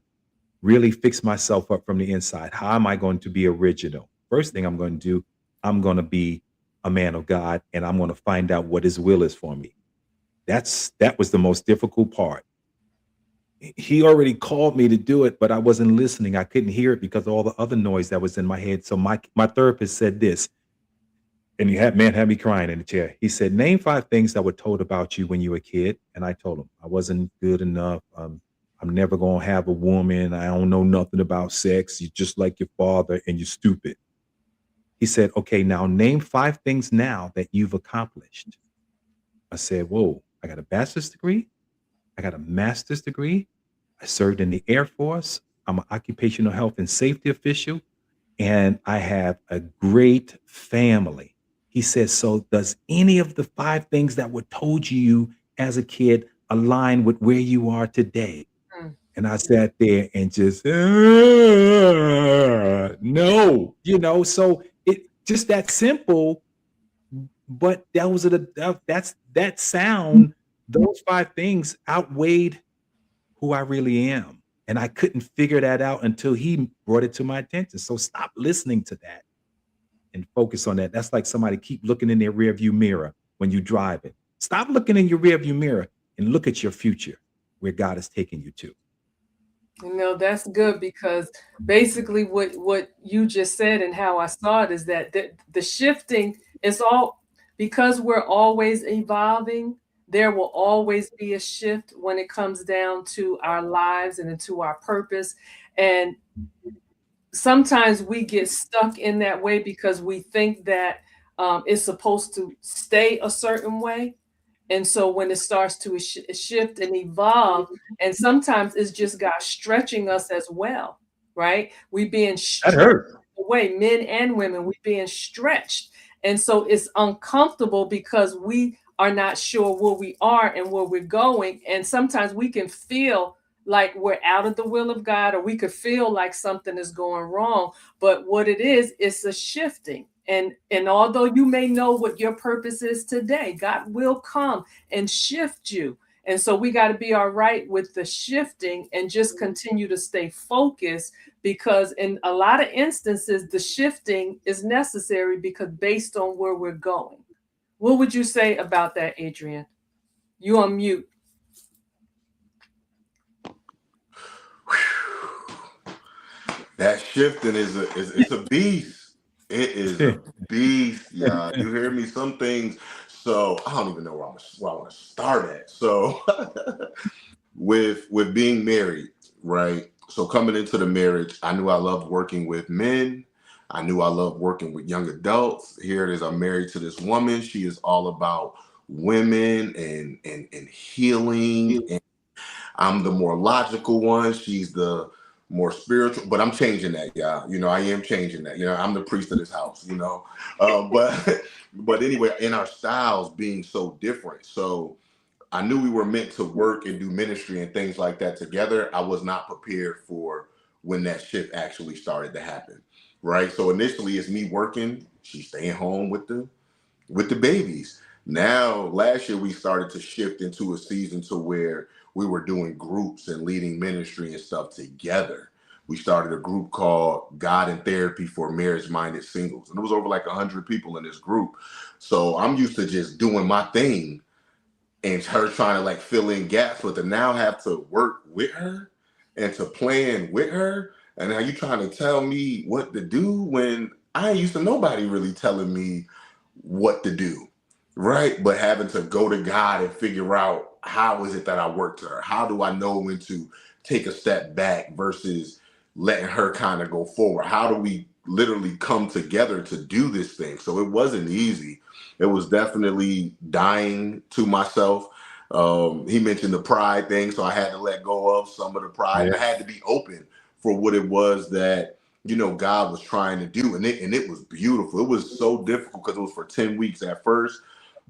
really fix myself up from the inside. How am I going to be original? First thing I'm going to do, I'm going to be a man of God, and I'm going to find out what his will is for me. That was the most difficult part. He already called me to do it, but I wasn't listening. I couldn't hear it because of all the other noise that was in my head. So my therapist said this, and had me crying in the chair. He said, "Name 5 things that were told about you when you were a kid." And I told him I wasn't good enough. I'm never gonna have a woman. I don't know nothing about sex. You're just like your father, and you're stupid. He said, "Okay, now name 5 things now that you've accomplished." I said, "Whoa, I got a bachelor's degree. I got a master's degree. I served in the Air Force. I'm an occupational health and safety official, and I have a great family." He says, "So does any of the 5 things that were told you as a kid align with where you are today?" Mm. And I sat there and just, no, so it just that simple. But that sound, those 5 things outweighed who I really am. And I couldn't figure that out until he brought it to my attention. So stop listening to that and focus on that. That's like somebody keep looking in their rearview mirror when you drive it. Stop looking in your rearview mirror and look at your future, where God is taking you to. That's good because basically what you just said and how I saw it is that the shifting is all because we're always evolving. There will always be a shift when it comes down to our lives and into our purpose. And sometimes we get stuck in that way because we think that it's supposed to stay a certain way. And so when it starts to shift and evolve, and sometimes it's just God stretching us as well, right? We being That stretched hurt. away, men and women, we being stretched. And so it's uncomfortable because we are not sure where we are and where we're going. And sometimes we can feel like we're out of the will of God, or we could feel like something is going wrong. But what it is, it's a shifting. And although you may know what your purpose is today, God will come and shift you. And so we got to be all right with the shifting and just continue to stay focused, because in a lot of instances, the shifting is necessary because based on where we're going. What would you say about that, Adrian? You on mute. That shifting it's a beast. It is a beast, yeah. You hear me? Some things. So I don't even know where I want to start at. So with being married, right? So coming into the marriage, I knew I loved working with men. I knew I loved working with young adults. Here it is. I'm married to this woman. She is all about women and healing. And I'm the more logical one. She's the more spiritual, but I'm changing that, y'all. I am changing that. I'm the priest of this house. But but anyway, in our styles being so different, so I knew we were meant to work and do ministry and things like that together. I was not prepared for when that shift actually started to happen, right? So initially, it's me working, she's staying home with the babies. Now, last year we started to shift into a season to where we were doing groups and leading ministry and stuff together. We started a group called God in Therapy for Marriage-Minded Singles, and it was over like 100 people in this group. So I'm used to just doing my thing and her trying to like fill in gaps, but to now have to work with her and to plan with her. And now you trying to tell me what to do when I ain't used to nobody really telling me what to do, right? But having to go to God and figure out how is it that I work to her? How do I know when to take a step back versus letting her kind of go forward? How do we literally come together to do this thing? So it wasn't easy. It was definitely dying to myself. He mentioned the pride thing, so I had to let go of some of the pride, and I had Yes. to be open for what it was that God was trying to do, and it was beautiful. It was so difficult because it was for 10 weeks at first,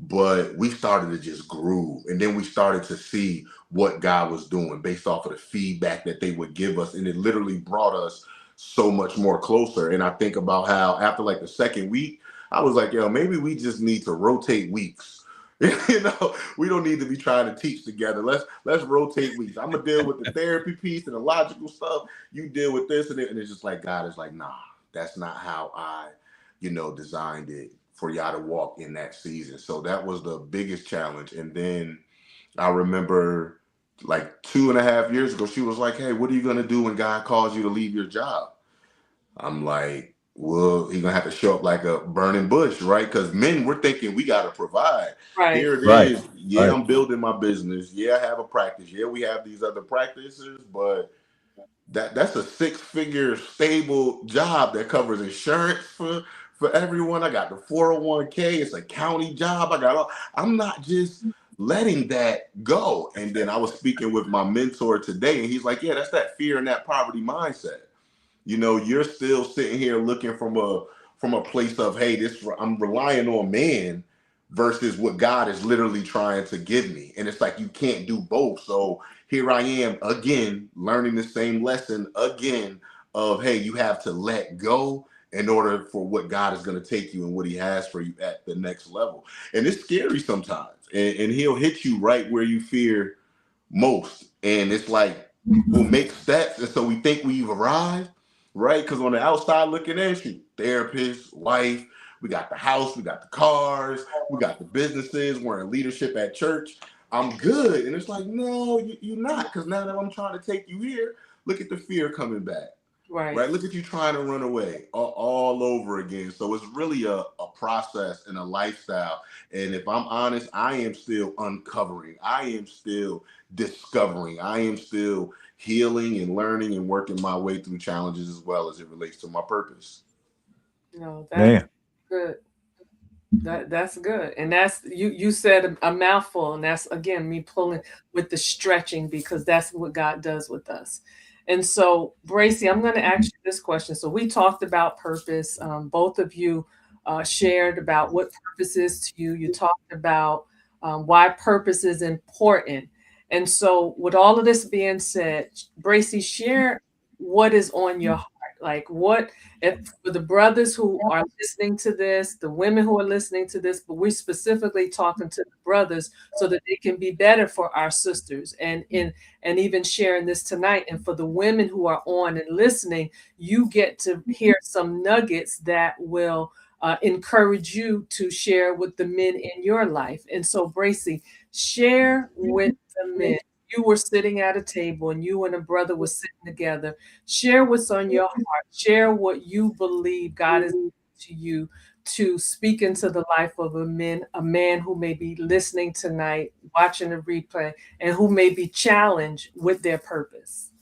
but we started to just groove, and then we started to see what God was doing based off of the feedback that they would give us, and it literally brought us so much more closer. And I think about how after like the second week, I was like, yo, maybe we just need to rotate weeks. We don't need to be trying to teach together. Let's rotate weeks. I'm gonna deal with the therapy piece and the logical stuff. You deal with this, and it's just like God is like, nah, that's not how I designed it for y'all to walk in that season. So that was the biggest challenge. And then I remember like 2.5 years ago, she was like, hey, what are you gonna do when God calls you to leave your job? I'm like, well, he's gonna have to show up like a burning bush, right? Because men, we're thinking we gotta provide. Right. Here it Right. is. Yeah, Right. I'm building my business. Yeah, I have a practice. Yeah, we have these other practices, but that's a six-figure stable job that covers insurance for everyone. I got the 401k. It's a county job. I'm not just letting that go. And then I was speaking with my mentor today, and he's like, yeah, that's that fear and that poverty mindset. You're still sitting here looking from a place of, hey, this I'm relying on man versus what God is literally trying to give me. And it's like you can't do both. So here I am again learning the same lesson again of, hey, you have to let go in order for what God is going to take you and what he has for you at the next level. And it's scary sometimes. And he'll hit you right where you fear most. And it's like we'll make steps, and so we think we've arrived, right? Because on the outside looking in, shoot, therapist, wife, we got the house, we got the cars, we got the businesses, we're in leadership at church. I'm good. And it's like, no, you're not. Because now that I'm trying to take you here, look at the fear coming back. Right. Right, look at you trying to run away all over again. So it's really a process and a lifestyle. And if I'm honest, I am still uncovering. I am still discovering. I am still healing and learning and working my way through challenges as well as it relates to my purpose. No, that's Man. good. That's good. And that's you said a mouthful, and that's again me pulling with the stretching because that's what God does with us. And so, Bracey, I'm going to ask you this question. So we talked about purpose. Both of you shared about what purpose is to you. You talked about why purpose is important. And so, with all of this being said, Bracey, share what is on your heart. Like, what if for the brothers who are listening to this, the women who are listening to this, but we're specifically talking to the brothers so that they can be better for our sisters and even sharing this tonight. And for the women who are on and listening, you get to hear some nuggets that will encourage you to share with the men in your life. And so, Bracey, share with the men. You were sitting at a table and you and a brother were sitting together. Share what's on your heart. Share what you believe God is to you to speak into the life of a man who may be listening tonight, watching the replay, and who may be challenged with their purpose.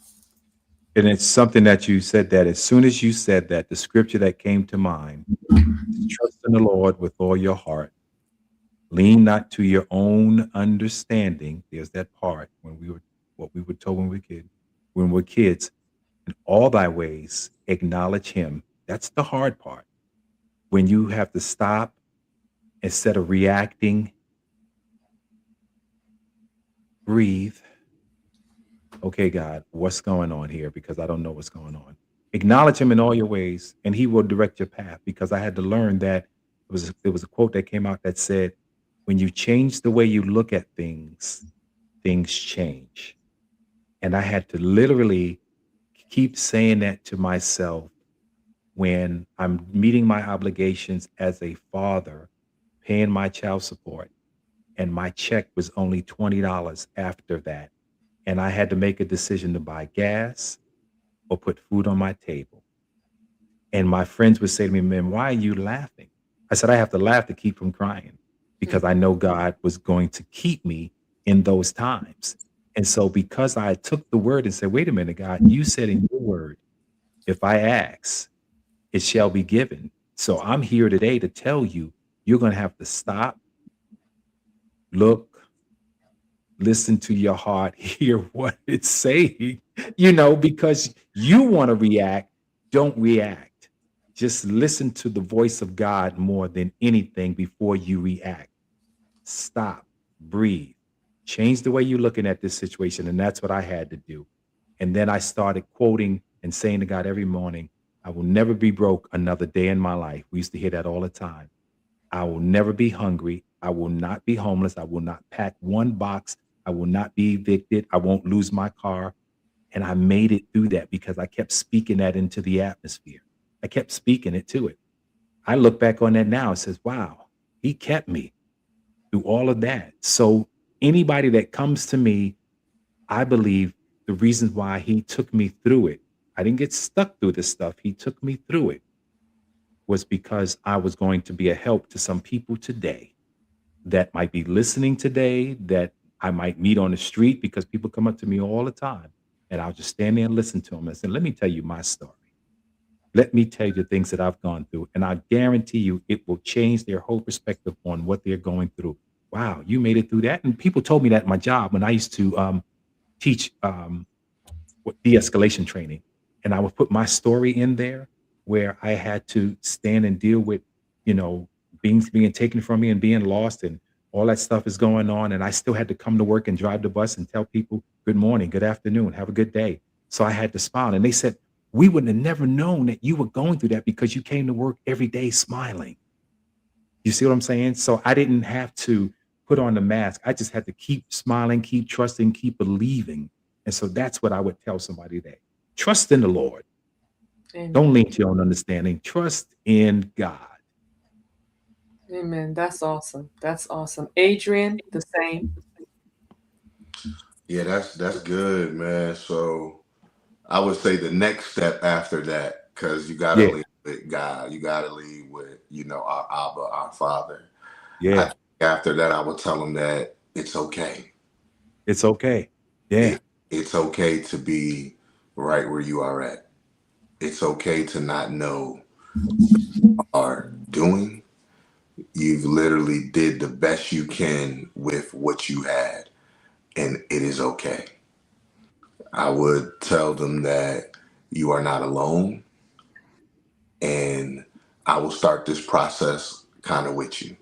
And it's something that you said that as soon as you said that, the scripture that came to mind is trust in the Lord with all your heart. Lean not to your own understanding. There's that part what we were told when we were kids. In all thy ways, acknowledge him. That's the hard part. When you have to stop instead of reacting, breathe. Okay, God, what's going on here? Because I don't know what's going on. Acknowledge him in all your ways, and he will direct your path. Because I had to learn that there was a quote that came out that said, when you change the way you look at things, things change. And I had to literally keep saying that to myself when I'm meeting my obligations as a father, paying my child support, and my check was only $20 after that. And I had to make a decision to buy gas or put food on my table. And my friends would say to me, man, why are you laughing? I said, I have to laugh to keep from crying. because I know God was going to keep me in those times. And so because I took the word and said, wait a minute, God, you said in your word, if I ask, it shall be given. So I'm here today to tell you, you're going to have to stop, look, listen to your heart, hear what it's saying, because you want to react, don't react. Just listen to the voice of God more than anything before you react. Stop, breathe, change the way you're looking at this situation. And that's what I had to do. And then I started quoting and saying to God every morning, I will never be broke another day in my life. We used to hear that all the time. I will never be hungry. I will not be homeless. I will not pack one box. I will not be evicted. I won't lose my car. And I made it through that because I kept speaking that into the atmosphere. I kept speaking it to it. I look back on that now and says, wow, he kept me through all of that. So anybody that comes to me, I believe the reason why he took me through it, I didn't get stuck through this stuff. He took me through it was because I was going to be a help to some people today that might be listening today, that I might meet on the street because people come up to me all the time. And I'll just stand there and listen to them and say, let me tell you my story. Let me tell you the things that I've gone through. And I guarantee you it will change their whole perspective on what they're going through. Wow, you made it through that. And people told me that in my job when I used to teach de-escalation training. And I would put my story in there where I had to stand and deal with, things being taken from me and being lost and all that stuff is going on. And I still had to come to work and drive the bus and tell people, good morning, good afternoon, have a good day. So I had to smile. And they said, we would have never known that you were going through that because you came to work every day smiling. You see what I'm saying? So I didn't have to put on the mask. I just had to keep smiling, keep trusting, keep believing. And so that's what I would tell somebody today. Trust in the Lord. Don't Amen. lean to your own understanding. Trust in God. Amen. That's awesome. That's awesome. Adrian, the same. Yeah, that's good, man. So I would say the next step after that, because you gotta Yeah. leave with God, you gotta leave with, our Abba, our Father. I Yeah. think after that, I would tell him that it's okay. It's okay. Yeah. It's okay to be right where you are at. It's okay to not know are doing. You've literally did the best you can with what you had, and it is okay. I would tell them that you are not alone, and I will start this process kind of with you,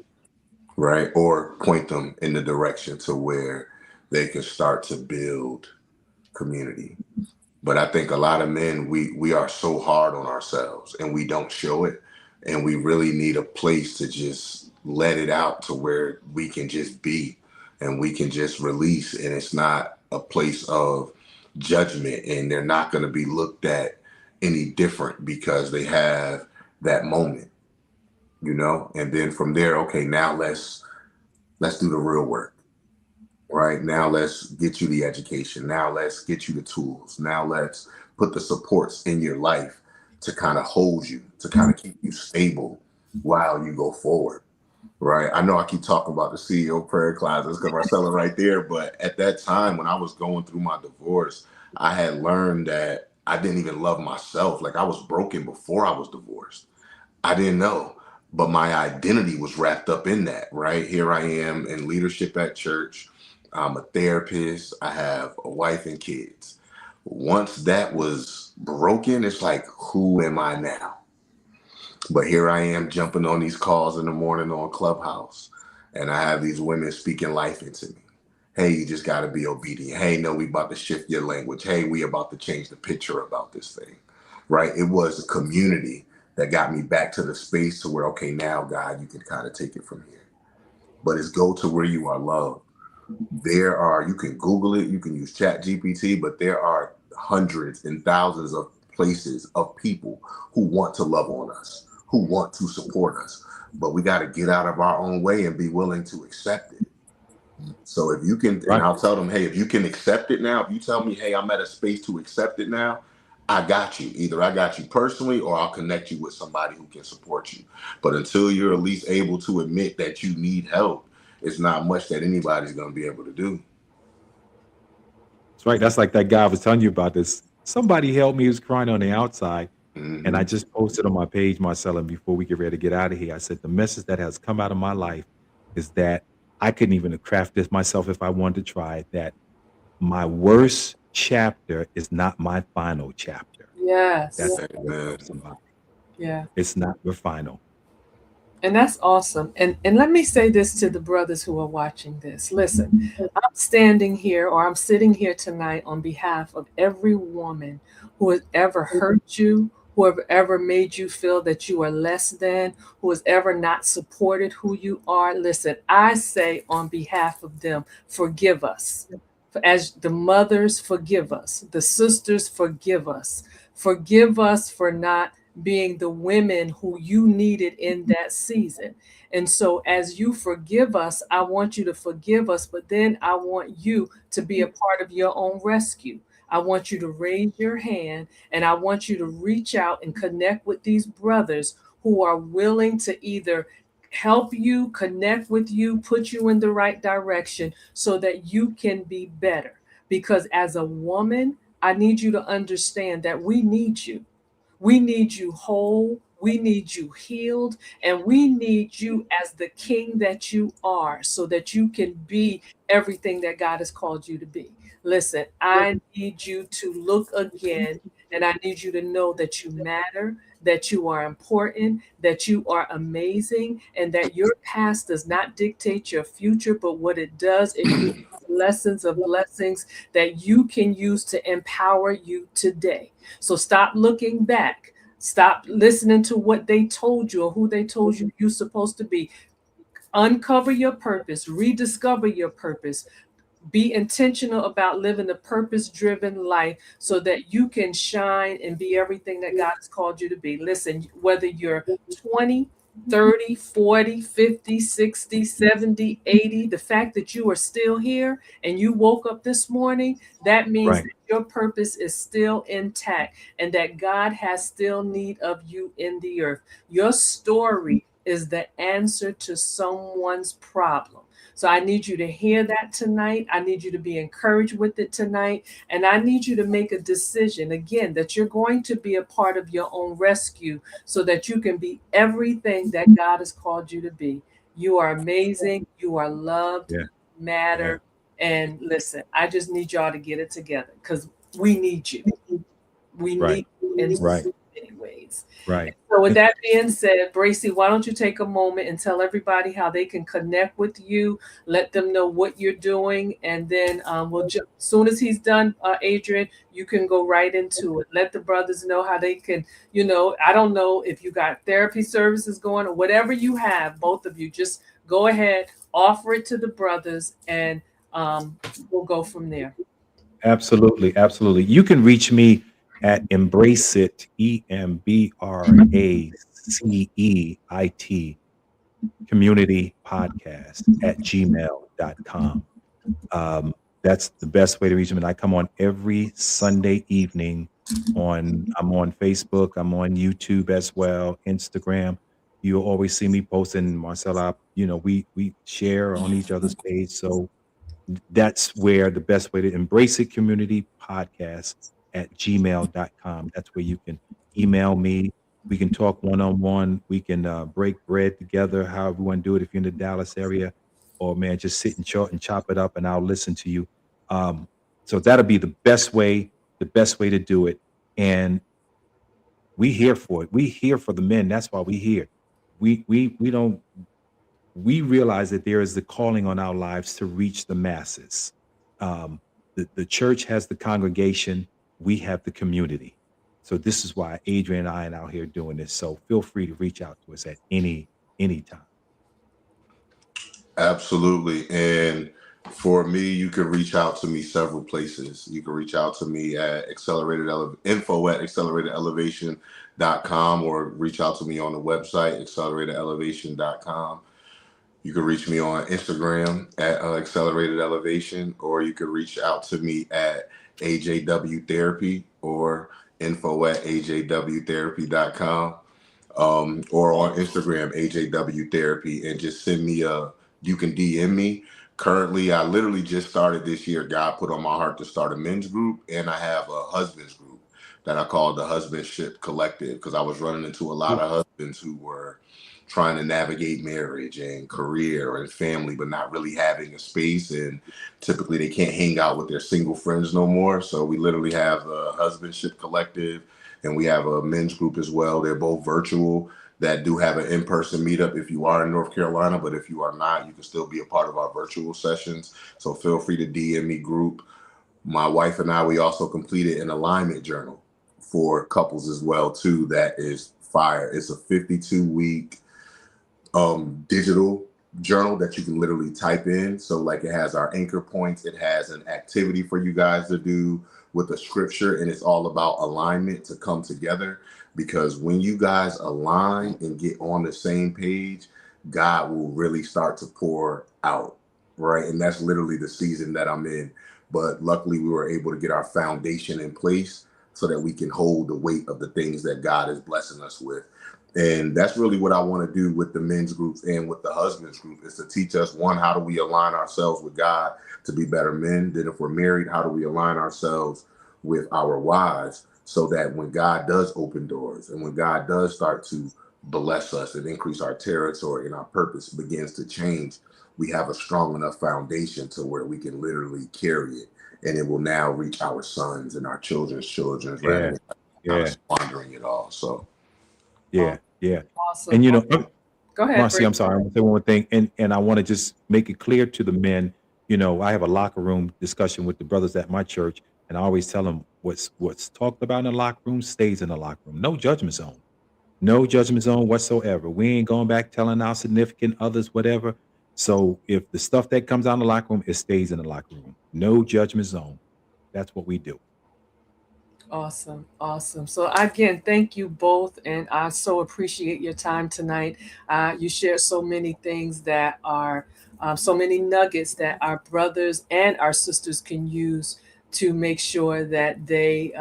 right? Or point them in the direction to where they can start to build community. But I think a lot of men, we are so hard on ourselves and we don't show it. And we really need a place to just let it out to where we can just be and we can just release. And it's not a place of judgment, and they're not going to be looked at any different because they have that moment. And then from there, okay, now let's do the real work. Right now, let's get you the education. Now, let's get you the tools. Now, let's put the supports in your life to kind of hold you, to kind of keep you stable while you go forward. Right. I know I keep talking about the CEO prayer closets because Marcella right there. But at that time, when I was going through my divorce, I had learned that I didn't even love myself. Like I was broken before I was divorced. I didn't know, but my identity was wrapped up in that, right? Here I am in leadership at church. I'm a therapist. I have a wife and kids. Once that was broken, it's like, who am I now? But here I am jumping on these calls in the morning on Clubhouse, and I have these women speaking life into me. Hey, you just got to be obedient. Hey, no, we about to shift your language. Hey, we about to change the picture about this thing, right? It was a community that got me back to the space to where, okay, now God, you can kind of take it from here. But it's go to where you are loved. You can Google it, you can use Chat GPT, but there are hundreds and thousands of places of people who want to love on us, who want to support us. But we got to get out of our own way and be willing to accept it. So if you can, and Right. I'll tell them, hey, if you can accept it now, if you tell me, hey, I'm at a space to accept it now, I got you. Either I got you personally or I'll connect you with somebody who can support you. But until you're at least able to admit that you need help, it's not much that anybody's going to be able to do. That's right. That's like that guy I was telling you about this. Somebody helped me. He was crying on the outside. And I Hmm. just posted on my page, Marcella, before we get ready to get out of here. I said, the message that has come out of my life is that I couldn't even craft this myself if I wanted to try it, that my worst chapter is not my final chapter. Yes. That's what will Amen. help somebody. Yeah. It's not your final. And that's awesome. And let me say this to the brothers who are watching this. Listen, I'm standing here or I'm sitting here tonight on behalf of every woman who has ever hurt you, who have ever made you feel that you are less than, who has ever not supported who you are. Listen, I say on behalf of them, forgive us. As the mothers, forgive us. The sisters, forgive us. Forgive us for not being the women who you needed in that season. And so, as you forgive us, I want you to forgive us, but then I want you to be a part of your own rescue. I want you to raise your hand and I want you to reach out and connect with these brothers who are willing to either help you, connect with you, put you in the right direction so that you can be better. Because as a woman, I need you to understand that we need you. We need you whole. We need you healed. And we need you as the king that you are so that you can be everything that God has called you to be. Listen, I need you to look again and I need you to know that you matter, that you are important, that you are amazing, and that your past does not dictate your future, but what it does, it gives you lessons of blessings that you can use to empower you today. So stop looking back. Stop listening to what they told you or who they told you you're supposed to be. Uncover your purpose, rediscover your purpose, be intentional about living a purpose driven life so that you can shine and be everything that God has called you to be. Listen, whether you're 20, 30, 40, 50, 60, 70, 80, the fact that you are still here and you woke up this morning, that means Right. that your purpose is still intact and that God has still need of you in the earth. Your story is the answer to someone's problem. So I need you to hear that tonight. I need you to be encouraged with it tonight. And I need you to make a decision again that you're going to be a part of your own rescue so that you can be everything that God has called you to be. You are amazing. You are loved, Yeah. Yeah. matter. And listen, I just need y'all to get it together because we need you. We Right. need you in Right. so many ways. Right. So with And that being said, Bracey, why don't you take a moment and tell everybody how they can connect with you, let them know what you're doing, and then as soon as he's done, Adrian, you can go right into it. Let the brothers know how they can, I don't know if you got therapy services going or whatever you have, both of you, just go ahead, offer it to the brothers, and we'll go from there. absolutely, absolutely. You can reach me at Embrace It, EMBRACEIT community podcast at gmail.com. That's the best way to reach me. And I come on every Sunday evening I'm on Facebook, I'm on YouTube as well, Instagram. You'll always see me posting, Marcella, we share on each other's page. So that's where the best way to embrace it community podcast at gmail.com. That's where you can email me. We can talk one-on-one. We can break bread together, however you want to do it. If you're in the Dallas area, or man, just sit and chop it up and I'll listen to you. Um, so that'll be the best way to do it. And we here for it. We here for the men. That's why we here. We don't we realize that there is the calling on our lives to reach the masses. The church has the congregation, we have the community. So this is why Adrian and I are out here doing this. So feel free to reach out to us at any time. Absolutely. And for me, you can reach out to me several places. You can reach out to me at info at acceleratedelevationcom, or reach out to me on the website, acceleratedelevationcom. You can reach me on Instagram at Accelerated Elevation, or you can reach out to me at AJW Therapy or info@ajwtherapy.com, or on Instagram, AJW Therapy, and just send me you can DM me. Currently, I literally just started this year. God put on my heart to start a men's group, and I have a husband's group that I call the Husbandship Collective, because I was running into a lot of husbands who were trying to navigate marriage and career and family, but not really having a space. And typically they can't hang out with their single friends no more. So we literally have a Husbandship Collective, and we have a men's group as well. They're both virtual, that do have an in-person meetup if you are in North Carolina, but if you are not, you can still be a part of our virtual sessions. So feel free to DM me group. My wife and I, we also completed an alignment journal for couples as well too. That is fire. It's a 52-week digital journal that you can literally type in. So like, it has our anchor points, it has an activity for you guys to do with a scripture, and it's all about alignment to come together. Because when you guys align and get on the same page, God will really start to pour out, right? And that's literally the season that I'm in. But luckily we were able to get our foundation in place so that we can hold the weight of the things that God is blessing us with. And that's really what I want to do with the men's groups and with the husbands group, is to teach us, one, how do we align ourselves with God to be better men? Then if we're married, how do we align ourselves with our wives, so that when God does open doors and when God does start to bless us and increase our territory and our purpose begins to change, we have a strong enough foundation to where we can literally carry it, and it will now reach our sons and our children's children, rather than kind of squandering it all. So Yeah. Awesome. And Go ahead, Marcy, Bree. I'm sorry, I'm gonna say one more thing, and I want to just make it clear to the men. I have a locker room discussion with the brothers at my church, and I always tell them what's talked about in the locker room stays in the locker room. No judgment zone. No judgment zone whatsoever. We ain't going back telling our significant others whatever. So if the stuff that comes out in the locker room, it stays in the locker room. No judgment zone. That's what we do. Awesome. Awesome. So again, thank you both. And I so appreciate your time tonight. You shared so many things that are, so many nuggets that our brothers and our sisters can use to make sure that they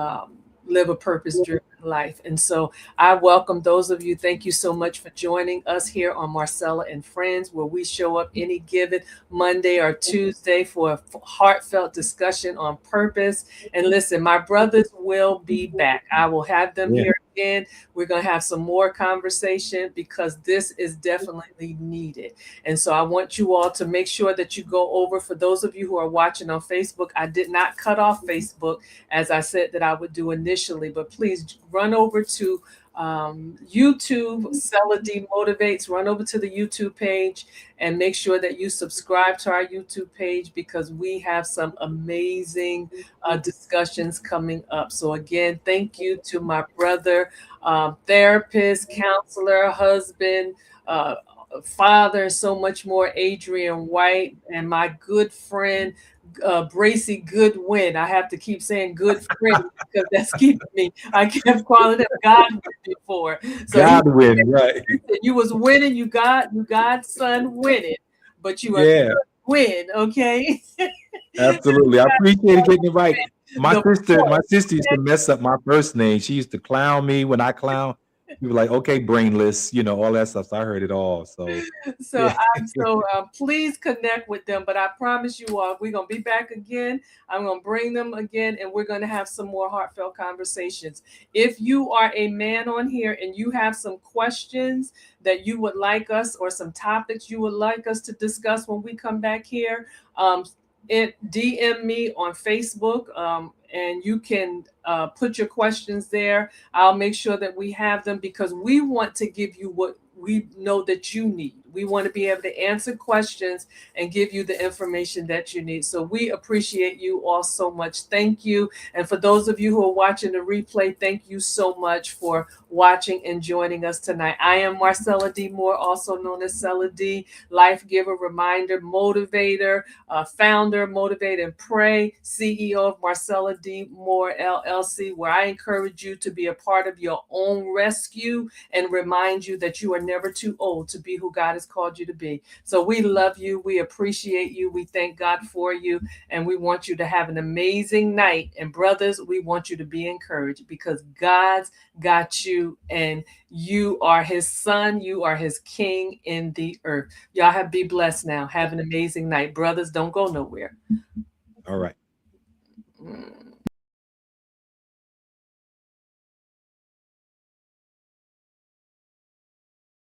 live a purpose driven life. And so I welcome those of you. Thank you so much for joining us here on Marcella and Friends, where we show up any given Monday or Tuesday for a heartfelt discussion on purpose. And listen, my brothers will be back. I will have them Yeah. here again. We're going to have some more conversation, because this is definitely needed. And so I want you all to make sure that you go over, for those of you who are watching on Facebook, I did not cut off Facebook as I said that I would do initially, but please run over to YouTube. Marcella D Motivates. Run over to the YouTube page and make sure that you subscribe to our YouTube page, because we have some amazing discussions coming up. So again, thank you to my brother, therapist, counselor, husband, uh, father, so much more, Adrian White, and my good friend, Bracey Goodwin. I have to keep saying good friend, because that's keeping me. I kept calling him Godwin before. So Godwin, right? you was winning. You got son winning, but you are Yeah, win. Okay. absolutely. I appreciate getting it right. My The sister used to mess up my first name. She used to clown me when I clown. You were like, okay, brainless, all that stuff. So I heard it all. So So yeah, please connect with them. But I promise you all, we're gonna be back again. I'm gonna bring them again, and we're gonna have some more heartfelt conversations. If you are a man on here and you have some questions that you would like us, or some topics you would like us to discuss when we come back here, DM me on Facebook, and you can put your questions there. I'll make sure that we have them, because we want to give you what we know that you need. We want to be able to answer questions and give you the information that you need. So we appreciate you all so much. Thank you. And for those of you who are watching the replay, thank you so much for watching and joining us tonight. I am Marcella D. Moore, also known as Cella D, life giver, reminder, motivator, founder, Motivate and Pray, CEO of Marcella D. Moore LLC, where I encourage you to be a part of your own rescue and remind you that you are never too old to be who God has has called you to be. So we love you. We appreciate you. We thank God for you. And we want you to have an amazing night. And brothers, we want you to be encouraged because God's got you and you are his son. You are his king in the earth. Y'all be blessed now. Have an amazing night. Brothers, don't go nowhere. All right.